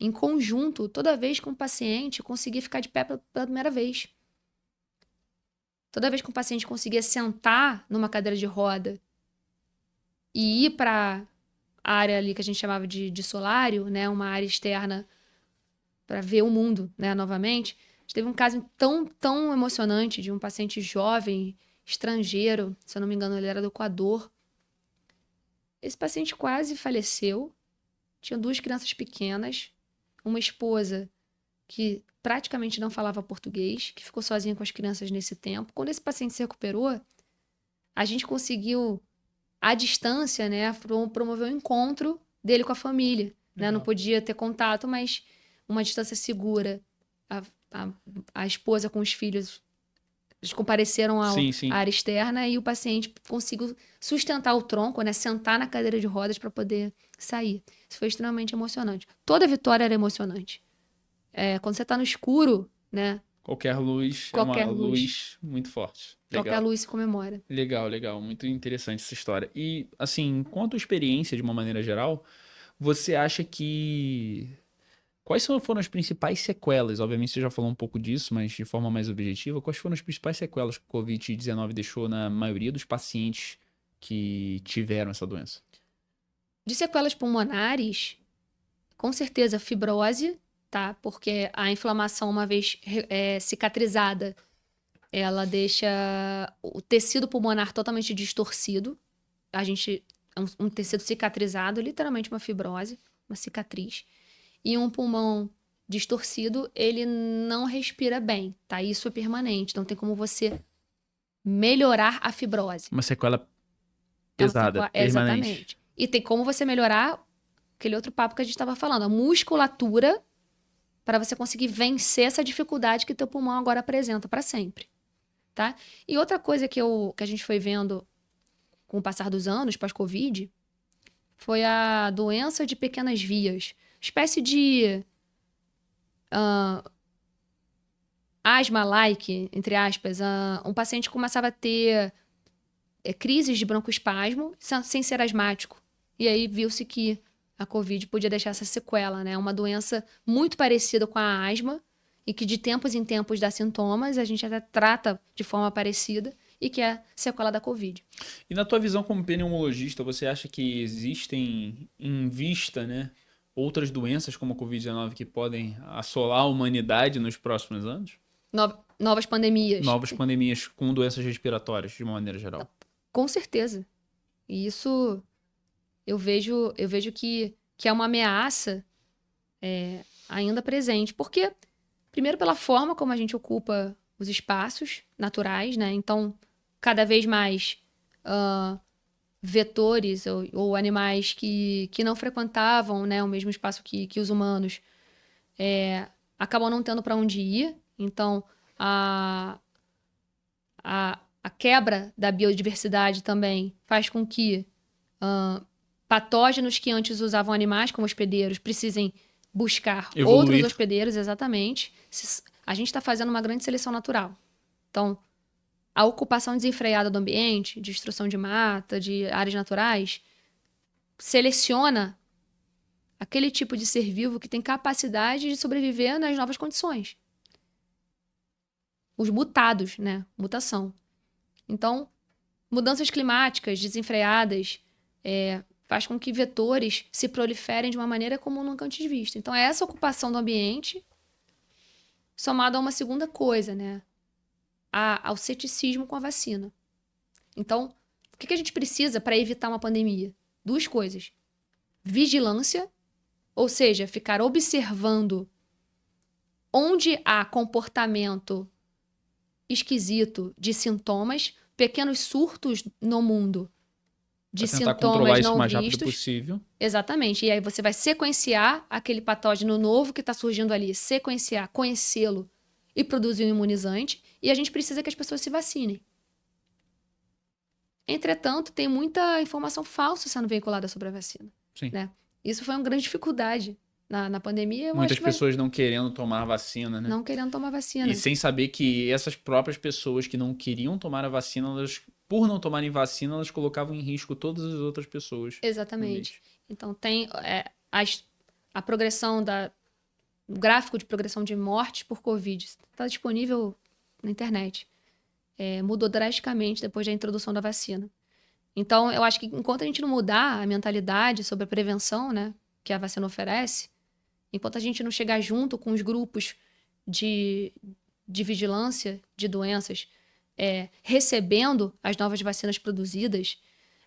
S2: em conjunto toda vez que um paciente conseguia ficar de pé pela primeira vez. Toda vez que um paciente conseguia sentar numa cadeira de roda e ir para a área ali que a gente chamava de solário, né, uma área externa para ver o mundo, né, novamente. A gente teve um caso tão emocionante de um paciente jovem, estrangeiro, se eu não me engano, ele era do Equador. Esse paciente quase faleceu, tinha 2 crianças pequenas, uma esposa que praticamente não falava português, que ficou sozinha com as crianças nesse tempo. Quando esse paciente se recuperou, a gente conseguiu, à distância, né, promover um encontro dele com a família. Né? Não podia ter contato, mas uma distância segura. A esposa com os filhos eles compareceram à
S1: Sim, sim.
S2: área externa e o paciente conseguiu sustentar o tronco, né? Sentar na cadeira de rodas para poder sair. Isso foi extremamente emocionante. Toda vitória era emocionante. Quando você tá no escuro, né?
S1: Qualquer luz é uma
S2: Qualquer luz,
S1: luz muito forte.
S2: qualquer
S1: Legal.
S2: luz se comemora.
S1: Legal, legal. Muito interessante essa história. E, assim, quanto à experiência, de uma maneira geral, você acha que... Quais foram as principais sequelas? Obviamente você já falou um pouco disso, mas de forma mais objetiva, quais foram as principais sequelas que o Covid-19 deixou na maioria dos pacientes que tiveram essa doença?
S2: De sequelas pulmonares, com certeza fibrose, tá? Porque a inflamação, uma vez cicatrizada, ela deixa o tecido pulmonar totalmente distorcido. A gente é um tecido cicatrizado, literalmente uma fibrose, uma cicatriz. E um pulmão distorcido, ele não respira bem, tá? Isso é permanente, não tem como você melhorar a fibrose.
S1: Uma sequela
S2: É uma
S1: pesada,
S2: sequela,
S1: permanente.
S2: exatamente. E tem como você melhorar aquele outro papo que a gente estava falando, a musculatura, para você conseguir vencer essa dificuldade que teu pulmão agora apresenta para sempre, tá? E outra coisa que a gente foi vendo com o passar dos anos, pós-Covid, foi a doença de pequenas vias. Espécie de asma-like, entre aspas. Um paciente começava a ter crises de broncoespasmo sem ser asmático. E aí viu-se que a Covid podia deixar essa sequela, né? Uma doença muito parecida com a asma e que de tempos em tempos dá sintomas, a gente até trata de forma parecida e que é sequela da Covid.
S1: E na tua visão como pneumologista, você acha que existem, em vista, né, outras doenças como a Covid-19 que podem assolar a humanidade nos próximos anos?
S2: Novas pandemias.
S1: Novas pandemias com doenças respiratórias, de uma maneira geral.
S2: Com certeza. E isso eu vejo que é uma ameaça ainda presente. Porque, primeiro, pela forma como a gente ocupa os espaços naturais, né? Então, cada vez mais vetores ou animais que não frequentavam, né, o mesmo espaço que os humanos acabam não tendo para onde ir. Então, a quebra da biodiversidade também faz com que patógenos que antes usavam animais como hospedeiros precisem buscar
S1: Evoluir.
S2: outros hospedeiros, exatamente. A gente está fazendo uma grande seleção natural. Então, a ocupação desenfreada do ambiente, destruição de mata, de áreas naturais, seleciona aquele tipo de ser vivo que tem capacidade de sobreviver nas novas condições. Os mutados, né? Mutação. Então, mudanças climáticas desenfreadas faz com que vetores se proliferem de uma maneira como nunca antes vista. Então, é essa ocupação do ambiente somada a uma segunda coisa, né? Ao ceticismo com a vacina. Então, o que a gente precisa para evitar uma pandemia? Duas coisas. Vigilância, ou seja, ficar observando onde há comportamento esquisito de sintomas, pequenos surtos no mundo de
S1: Pra tentar controlar
S2: sintomas
S1: isso o
S2: não
S1: mais rápido
S2: vistos.
S1: possível.
S2: Exatamente. E aí você vai sequenciar aquele patógeno novo que está surgindo ali, sequenciar, conhecê-lo e produzir um imunizante. E a gente precisa que as pessoas se vacinem. Entretanto, tem muita informação falsa sendo veiculada sobre a vacina.
S1: Sim.
S2: Né? Isso foi uma grande dificuldade na pandemia.
S1: Muitas pessoas não querendo tomar a vacina, né?
S2: Não querendo tomar vacina.
S1: E sem saber que essas próprias pessoas que não queriam tomar a vacina, elas, por não tomarem vacina, elas colocavam em risco todas as outras pessoas.
S2: Exatamente. Então, tem a progressão o gráfico de progressão de mortes por Covid. Está disponível na internet. Mudou drasticamente depois da introdução da vacina. Então, eu acho que enquanto a gente não mudar a mentalidade sobre a prevenção, né, que a vacina oferece, enquanto a gente não chegar junto com os grupos de vigilância de doenças, recebendo as novas vacinas produzidas,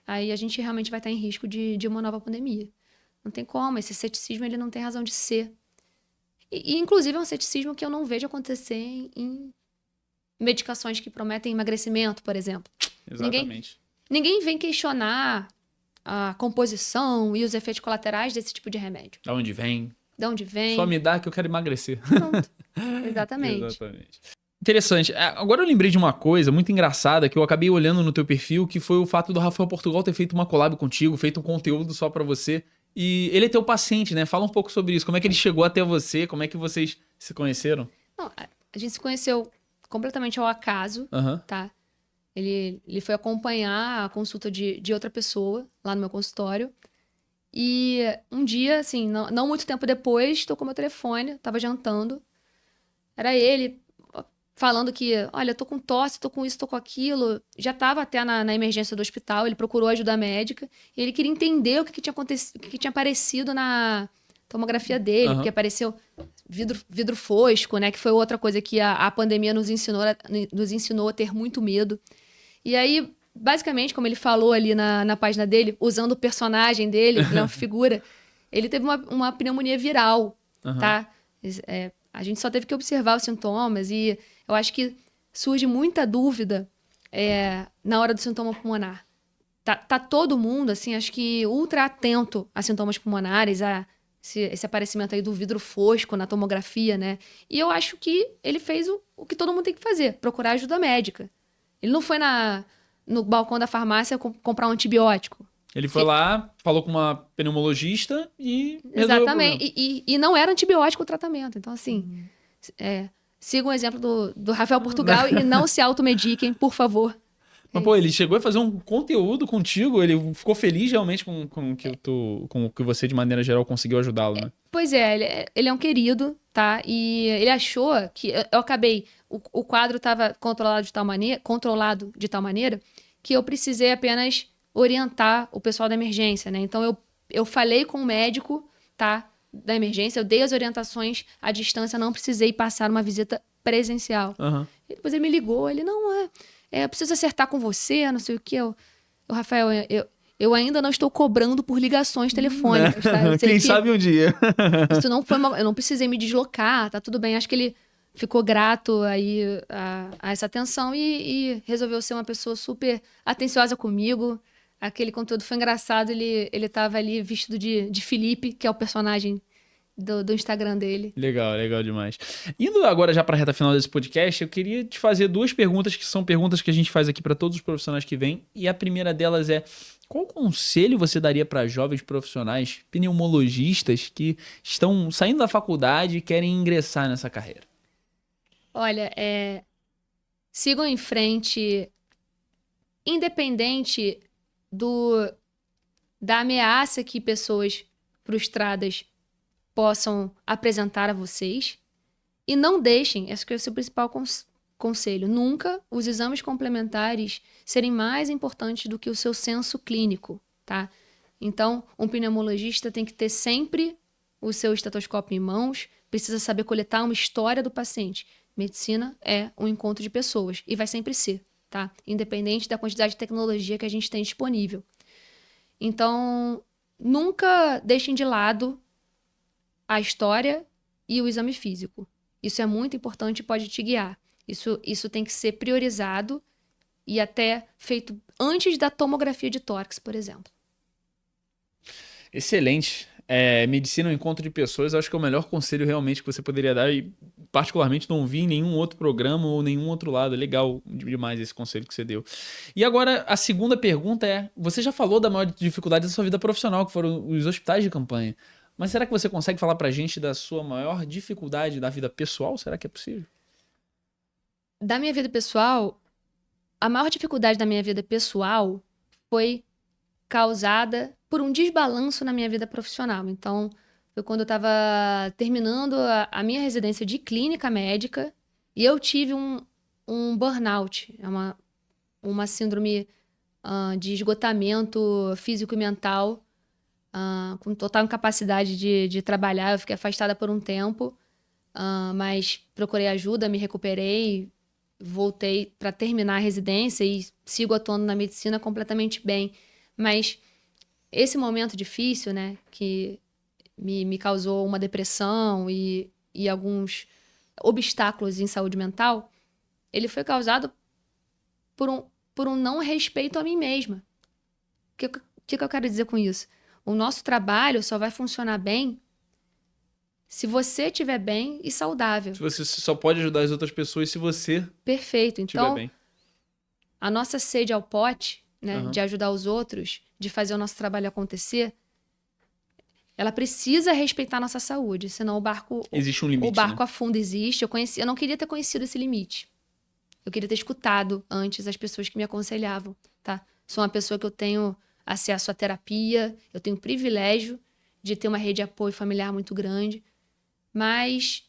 S2: aí a gente realmente vai estar em risco de uma nova pandemia. Não tem como, esse ceticismo ele não tem razão de ser. E inclusive, é um ceticismo que eu não vejo acontecer em medicações que prometem emagrecimento, por exemplo.
S1: Exatamente.
S2: Ninguém vem questionar a composição e os efeitos colaterais desse tipo de remédio.
S1: Da onde vem?
S2: De onde vem?
S1: Só me dá que eu quero emagrecer.
S2: Pronto. Exatamente.
S1: Exatamente. Interessante. Agora eu lembrei de uma coisa muito engraçada que eu acabei olhando no teu perfil, que foi o fato do Rafael Portugal ter feito uma collab contigo, feito um conteúdo só pra você. E ele é teu paciente, né? Fala um pouco sobre isso. Como é que ele chegou até você? Como é que vocês se conheceram?
S2: Não, a gente se conheceu completamente ao acaso,
S1: Aham.
S2: tá? Ele foi acompanhar a consulta de outra pessoa lá no meu consultório. E um dia, assim, não muito tempo depois, tocou meu telefone, tava jantando. Era ele falando que, olha, eu tô com tosse, tô com isso, tô com aquilo. Já tava até na emergência do hospital, ele procurou ajuda médica. E ele queria entender o que tinha acontecido, o que tinha aparecido na tomografia dele, porque
S1: Aham.
S2: apareceu vidro fosco, né? Que foi outra coisa que a pandemia nos ensinou a ter muito medo. E aí, basicamente, como ele falou ali na página dele, usando o personagem dele, ele é uma figura, ele teve uma pneumonia viral,
S1: Aham.
S2: tá? A gente só teve que observar os sintomas e eu acho que surge muita dúvida na hora do sintoma pulmonar. Tá todo mundo, assim, acho que ultra atento a sintomas pulmonares, a esse aparecimento aí do vidro fosco na tomografia, né? E eu acho que ele fez o que todo mundo tem que fazer, procurar ajuda médica. Ele não foi no balcão da farmácia comprar um antibiótico.
S1: Ele foi lá, falou com uma pneumologista e resolveu o problema.
S2: Exatamente. E não era antibiótico o tratamento. Então, assim, siga o exemplo do Rafael Portugal e não se automediquem, por favor.
S1: Mas, pô, ele chegou a fazer um conteúdo contigo, ele ficou feliz realmente com o que você, de maneira geral, conseguiu ajudá-lo, né?
S2: Pois é, ele é um querido, tá? E ele achou que eu acabei. O quadro estava controlado de tal maneira que eu precisei apenas orientar o pessoal da emergência, né? Então eu falei com o médico, tá? Da emergência, eu dei as orientações à distância, não precisei passar uma visita presencial.
S1: Aham.
S2: E depois ele me ligou, ele não eu preciso acertar com você, não sei o que. Rafael, eu ainda não estou cobrando por ligações telefônicas, tá? Eu sei
S1: Quem
S2: que
S1: sabe um dia.
S2: isso não foi eu não precisei me deslocar, tá tudo bem. Acho que ele ficou grato aí a essa atenção e resolveu ser uma pessoa super atenciosa comigo. Aquele conteúdo foi engraçado, ele tava ali vestido de Felipe, que é o personagem do Instagram dele.
S1: Legal, legal demais. Indo agora já para a reta final desse podcast, eu queria te fazer duas perguntas que são perguntas que a gente faz aqui para todos os profissionais que vêm. E a primeira delas é: qual conselho você daria para jovens profissionais pneumologistas que estão saindo da faculdade e querem ingressar nessa carreira?
S2: Olha, sigam em frente, independente da ameaça que pessoas frustradas possam apresentar a vocês. E não deixem, esse que é o seu principal conselho, nunca os exames complementares serem mais importantes do que o seu senso clínico, tá? Então, um pneumologista tem que ter sempre o seu estetoscópio em mãos, precisa saber coletar uma história do paciente. Medicina é um encontro de pessoas e vai sempre ser, tá? Independente da quantidade de tecnologia que a gente tem disponível. Então, nunca deixem de lado a história e o exame físico. Isso é muito importante e pode te guiar. Isso tem que ser priorizado e até feito antes da tomografia de tórax, por exemplo.
S1: Excelente. Medicina é um encontro de pessoas, eu acho que é o melhor conselho realmente que você poderia dar e particularmente não vi em nenhum outro programa ou nenhum outro lado. É legal demais esse conselho que você deu. E agora a segunda pergunta é: você já falou da maior dificuldade da sua vida profissional, que foram os hospitais de campanha. Mas será que você consegue falar pra gente da sua maior dificuldade da vida pessoal? Será que é possível?
S2: Da minha vida pessoal, a maior dificuldade da minha vida pessoal foi causada por um desbalanço na minha vida profissional. Então, foi quando eu estava terminando a minha residência de clínica médica e eu tive um burnout, uma síndrome de esgotamento físico e mental, com total incapacidade de trabalhar. Eu fiquei afastada por um tempo, mas procurei ajuda, me recuperei, voltei para terminar a residência e sigo atuando na medicina completamente bem. Mas esse momento difícil, né, que me causou uma depressão e alguns obstáculos em saúde mental, ele foi causado por um não respeito a mim mesma. O que eu quero dizer com isso? O nosso trabalho só vai funcionar bem se você estiver bem e saudável.
S1: Se você só pode ajudar as outras pessoas se você
S2: Perfeito.
S1: estiver
S2: Então,
S1: bem.
S2: a nossa sede ao pote, né,
S1: Aham.
S2: de ajudar os outros, de fazer o nosso trabalho acontecer, ela precisa respeitar a nossa saúde, senão
S1: Existe um
S2: o
S1: limite,
S2: barco
S1: né?
S2: afunda. Existe. Eu não queria ter conhecido esse limite. Eu queria ter escutado antes as pessoas que me aconselhavam, tá? Sou uma pessoa que eu tenho acesso à terapia, eu tenho o privilégio de ter uma rede de apoio familiar muito grande, mas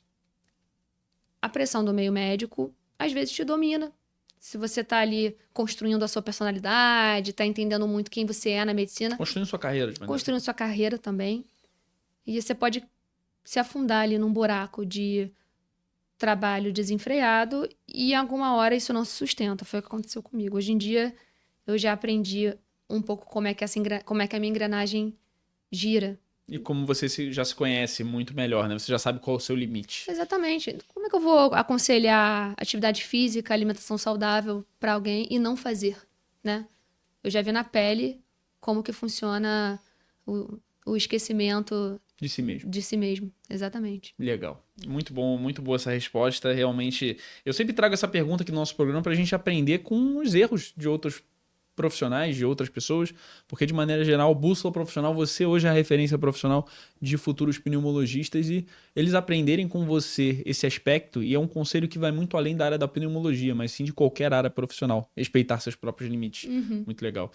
S2: a pressão do meio médico às vezes te domina. Se você tá ali construindo a sua personalidade, tá entendendo muito quem você é na medicina,
S1: Construindo sua carreira de maneira.
S2: construindo sua carreira também, e você pode se afundar ali num buraco de trabalho desenfreado e em alguma hora isso não se sustenta. Foi o que aconteceu comigo. Hoje em dia eu já aprendi um pouco como é que a minha engrenagem gira.
S1: E como você já se conhece muito melhor, né? Você já sabe qual é o seu limite.
S2: Exatamente. Como é que eu vou aconselhar atividade física, alimentação saudável para alguém e não fazer, né? Eu já vi na pele como que funciona o esquecimento
S1: De si mesmo.
S2: de si mesmo. Exatamente.
S1: Legal. Muito bom, muito boa essa resposta. Realmente, eu sempre trago essa pergunta aqui no nosso programa para a gente aprender com os erros de outros profissionais, de outras pessoas, porque de maneira geral, Bússola Profissional, você hoje é a referência profissional de futuros pneumologistas e eles aprenderem com você esse aspecto, e é um conselho que vai muito além da área da pneumologia, mas sim de qualquer área profissional, respeitar seus próprios limites. Muito legal.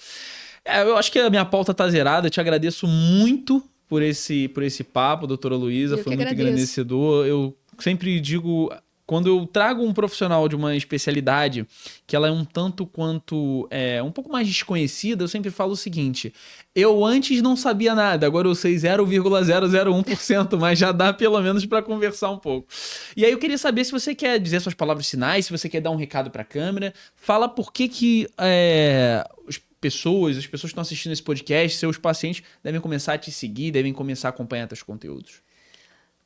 S1: Eu acho que a minha pauta tá zerada, eu te agradeço muito por esse papo, doutora Luísa,
S2: Eu
S1: foi
S2: que
S1: muito
S2: agradeço.
S1: engrandecedor. Eu sempre digo, quando eu trago um profissional de uma especialidade que ela é um tanto quanto um pouco mais desconhecida, eu sempre falo o seguinte: eu antes não sabia nada, agora eu sei 0,001%, mas já dá pelo menos para conversar um pouco. E aí eu queria saber se você quer dizer suas palavras finais, se você quer dar um recado para a câmera, fala por que as pessoas que estão assistindo esse podcast, seus pacientes, devem começar a te seguir, devem começar a acompanhar teus conteúdos.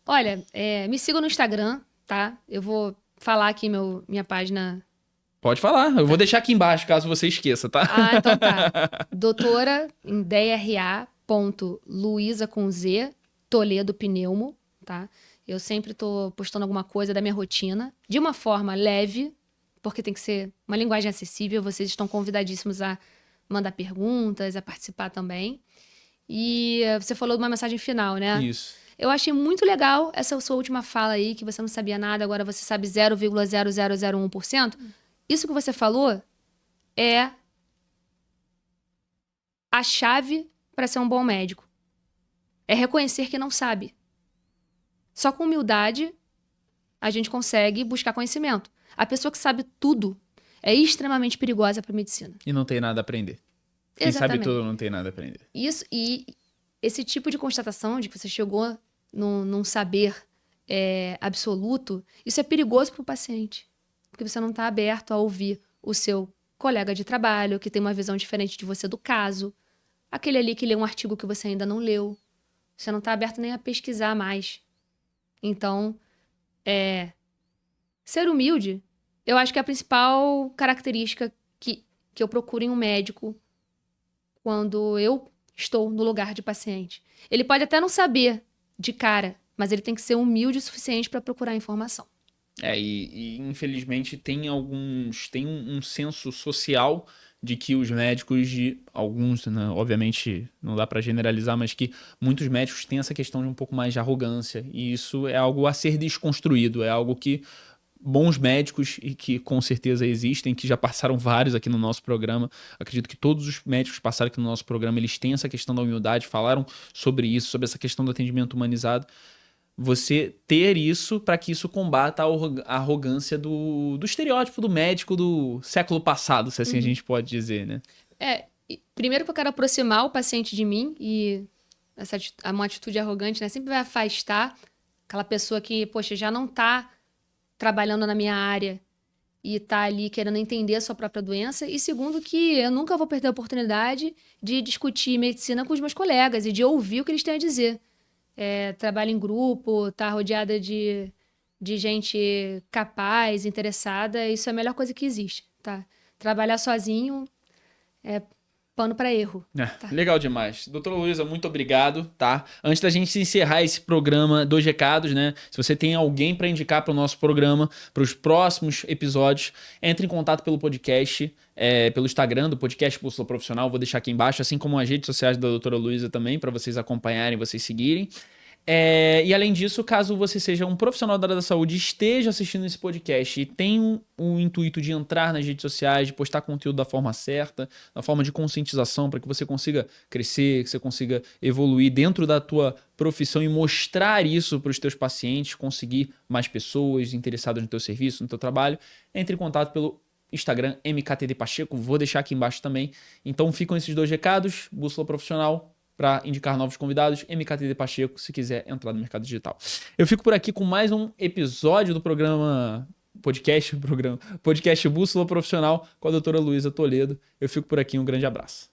S2: Olha, me sigam no Instagram, tá? Eu vou falar aqui minha página.
S1: Pode falar, eu vou deixar aqui embaixo, caso você esqueça, tá?
S2: Ah, então tá. Doutora em DRA.Luiza com Z, Toledo Pneumo, tá? Eu sempre tô postando alguma coisa da minha rotina, de uma forma leve, porque tem que ser uma linguagem acessível. Vocês estão convidadíssimos a mandar perguntas, a participar também. E você falou de uma mensagem final, né?
S1: Isso.
S2: Eu achei muito legal essa sua última fala aí, que você não sabia nada, agora você sabe 0,0001%. Isso que você falou é a chave para ser um bom médico. É reconhecer que não sabe. Só com humildade a gente consegue buscar conhecimento. A pessoa que sabe tudo é extremamente perigosa para a medicina.
S1: E não tem nada a aprender. Quem sabe tudo não tem nada a aprender.
S2: Isso, e esse tipo de constatação de que você chegou num saber absoluto, isso é perigoso para o paciente. Porque você não está aberto a ouvir o seu colega de trabalho, que tem uma visão diferente de você do caso. Aquele ali que lê um artigo que você ainda não leu. Você não está aberto nem a pesquisar mais. Então, ser humilde, eu acho que é a principal característica que eu procuro em um médico quando eu estou no lugar de paciente. Ele pode até não saber de cara, mas ele tem que ser humilde o suficiente para procurar informação.
S1: E infelizmente tem um senso social de que os médicos, alguns, né, obviamente não dá para generalizar, mas que muitos médicos têm essa questão de um pouco mais de arrogância, e isso é algo a ser desconstruído, é algo que bons médicos, e que com certeza existem, que já passaram vários aqui no nosso programa, acredito que todos os médicos que passaram aqui no nosso programa, eles têm essa questão da humildade, falaram sobre isso, sobre essa questão do atendimento humanizado. Você ter isso para que isso combata a arrogância do estereótipo do médico do século passado, se assim a gente pode dizer, né?
S2: Primeiro que eu quero aproximar o paciente de mim, e uma atitude arrogante, né, sempre vai afastar aquela pessoa que, poxa, já não tá trabalhando na minha área e tá ali querendo entender a sua própria doença. E segundo que eu nunca vou perder a oportunidade de discutir medicina com os meus colegas e de ouvir o que eles têm a dizer. Trabalho em grupo, tá rodeada de gente capaz, interessada, isso é a melhor coisa que existe, tá? Trabalhar sozinho pano para erro.
S1: Legal demais. Doutora Luísa, muito obrigado, tá? Antes da gente encerrar esse programa, 2 recados, né? Se você tem alguém para indicar para o nosso programa, para os próximos episódios, entre em contato pelo podcast, pelo Instagram do podcast Bússola Profissional, vou deixar aqui embaixo, assim como as redes sociais da doutora Luísa também, para vocês acompanharem, vocês seguirem. E além disso, caso você seja um profissional da área da saúde, esteja assistindo esse podcast e tenha o intuito de entrar nas redes sociais, de postar conteúdo da forma certa, da forma de conscientização, para que você consiga crescer, que você consiga evoluir dentro da tua profissão e mostrar isso para os teus pacientes, conseguir mais pessoas interessadas no teu serviço, no teu trabalho, entre em contato pelo Instagram MKTD Pacheco, vou deixar aqui embaixo também. Então ficam esses 2 recados, Bússola Profissional, para indicar novos convidados, MKTD Pacheco, se quiser entrar no mercado digital. Eu fico por aqui com mais um episódio do podcast Bússola Profissional com a doutora Luísa Toledo. Eu fico por aqui, um grande abraço.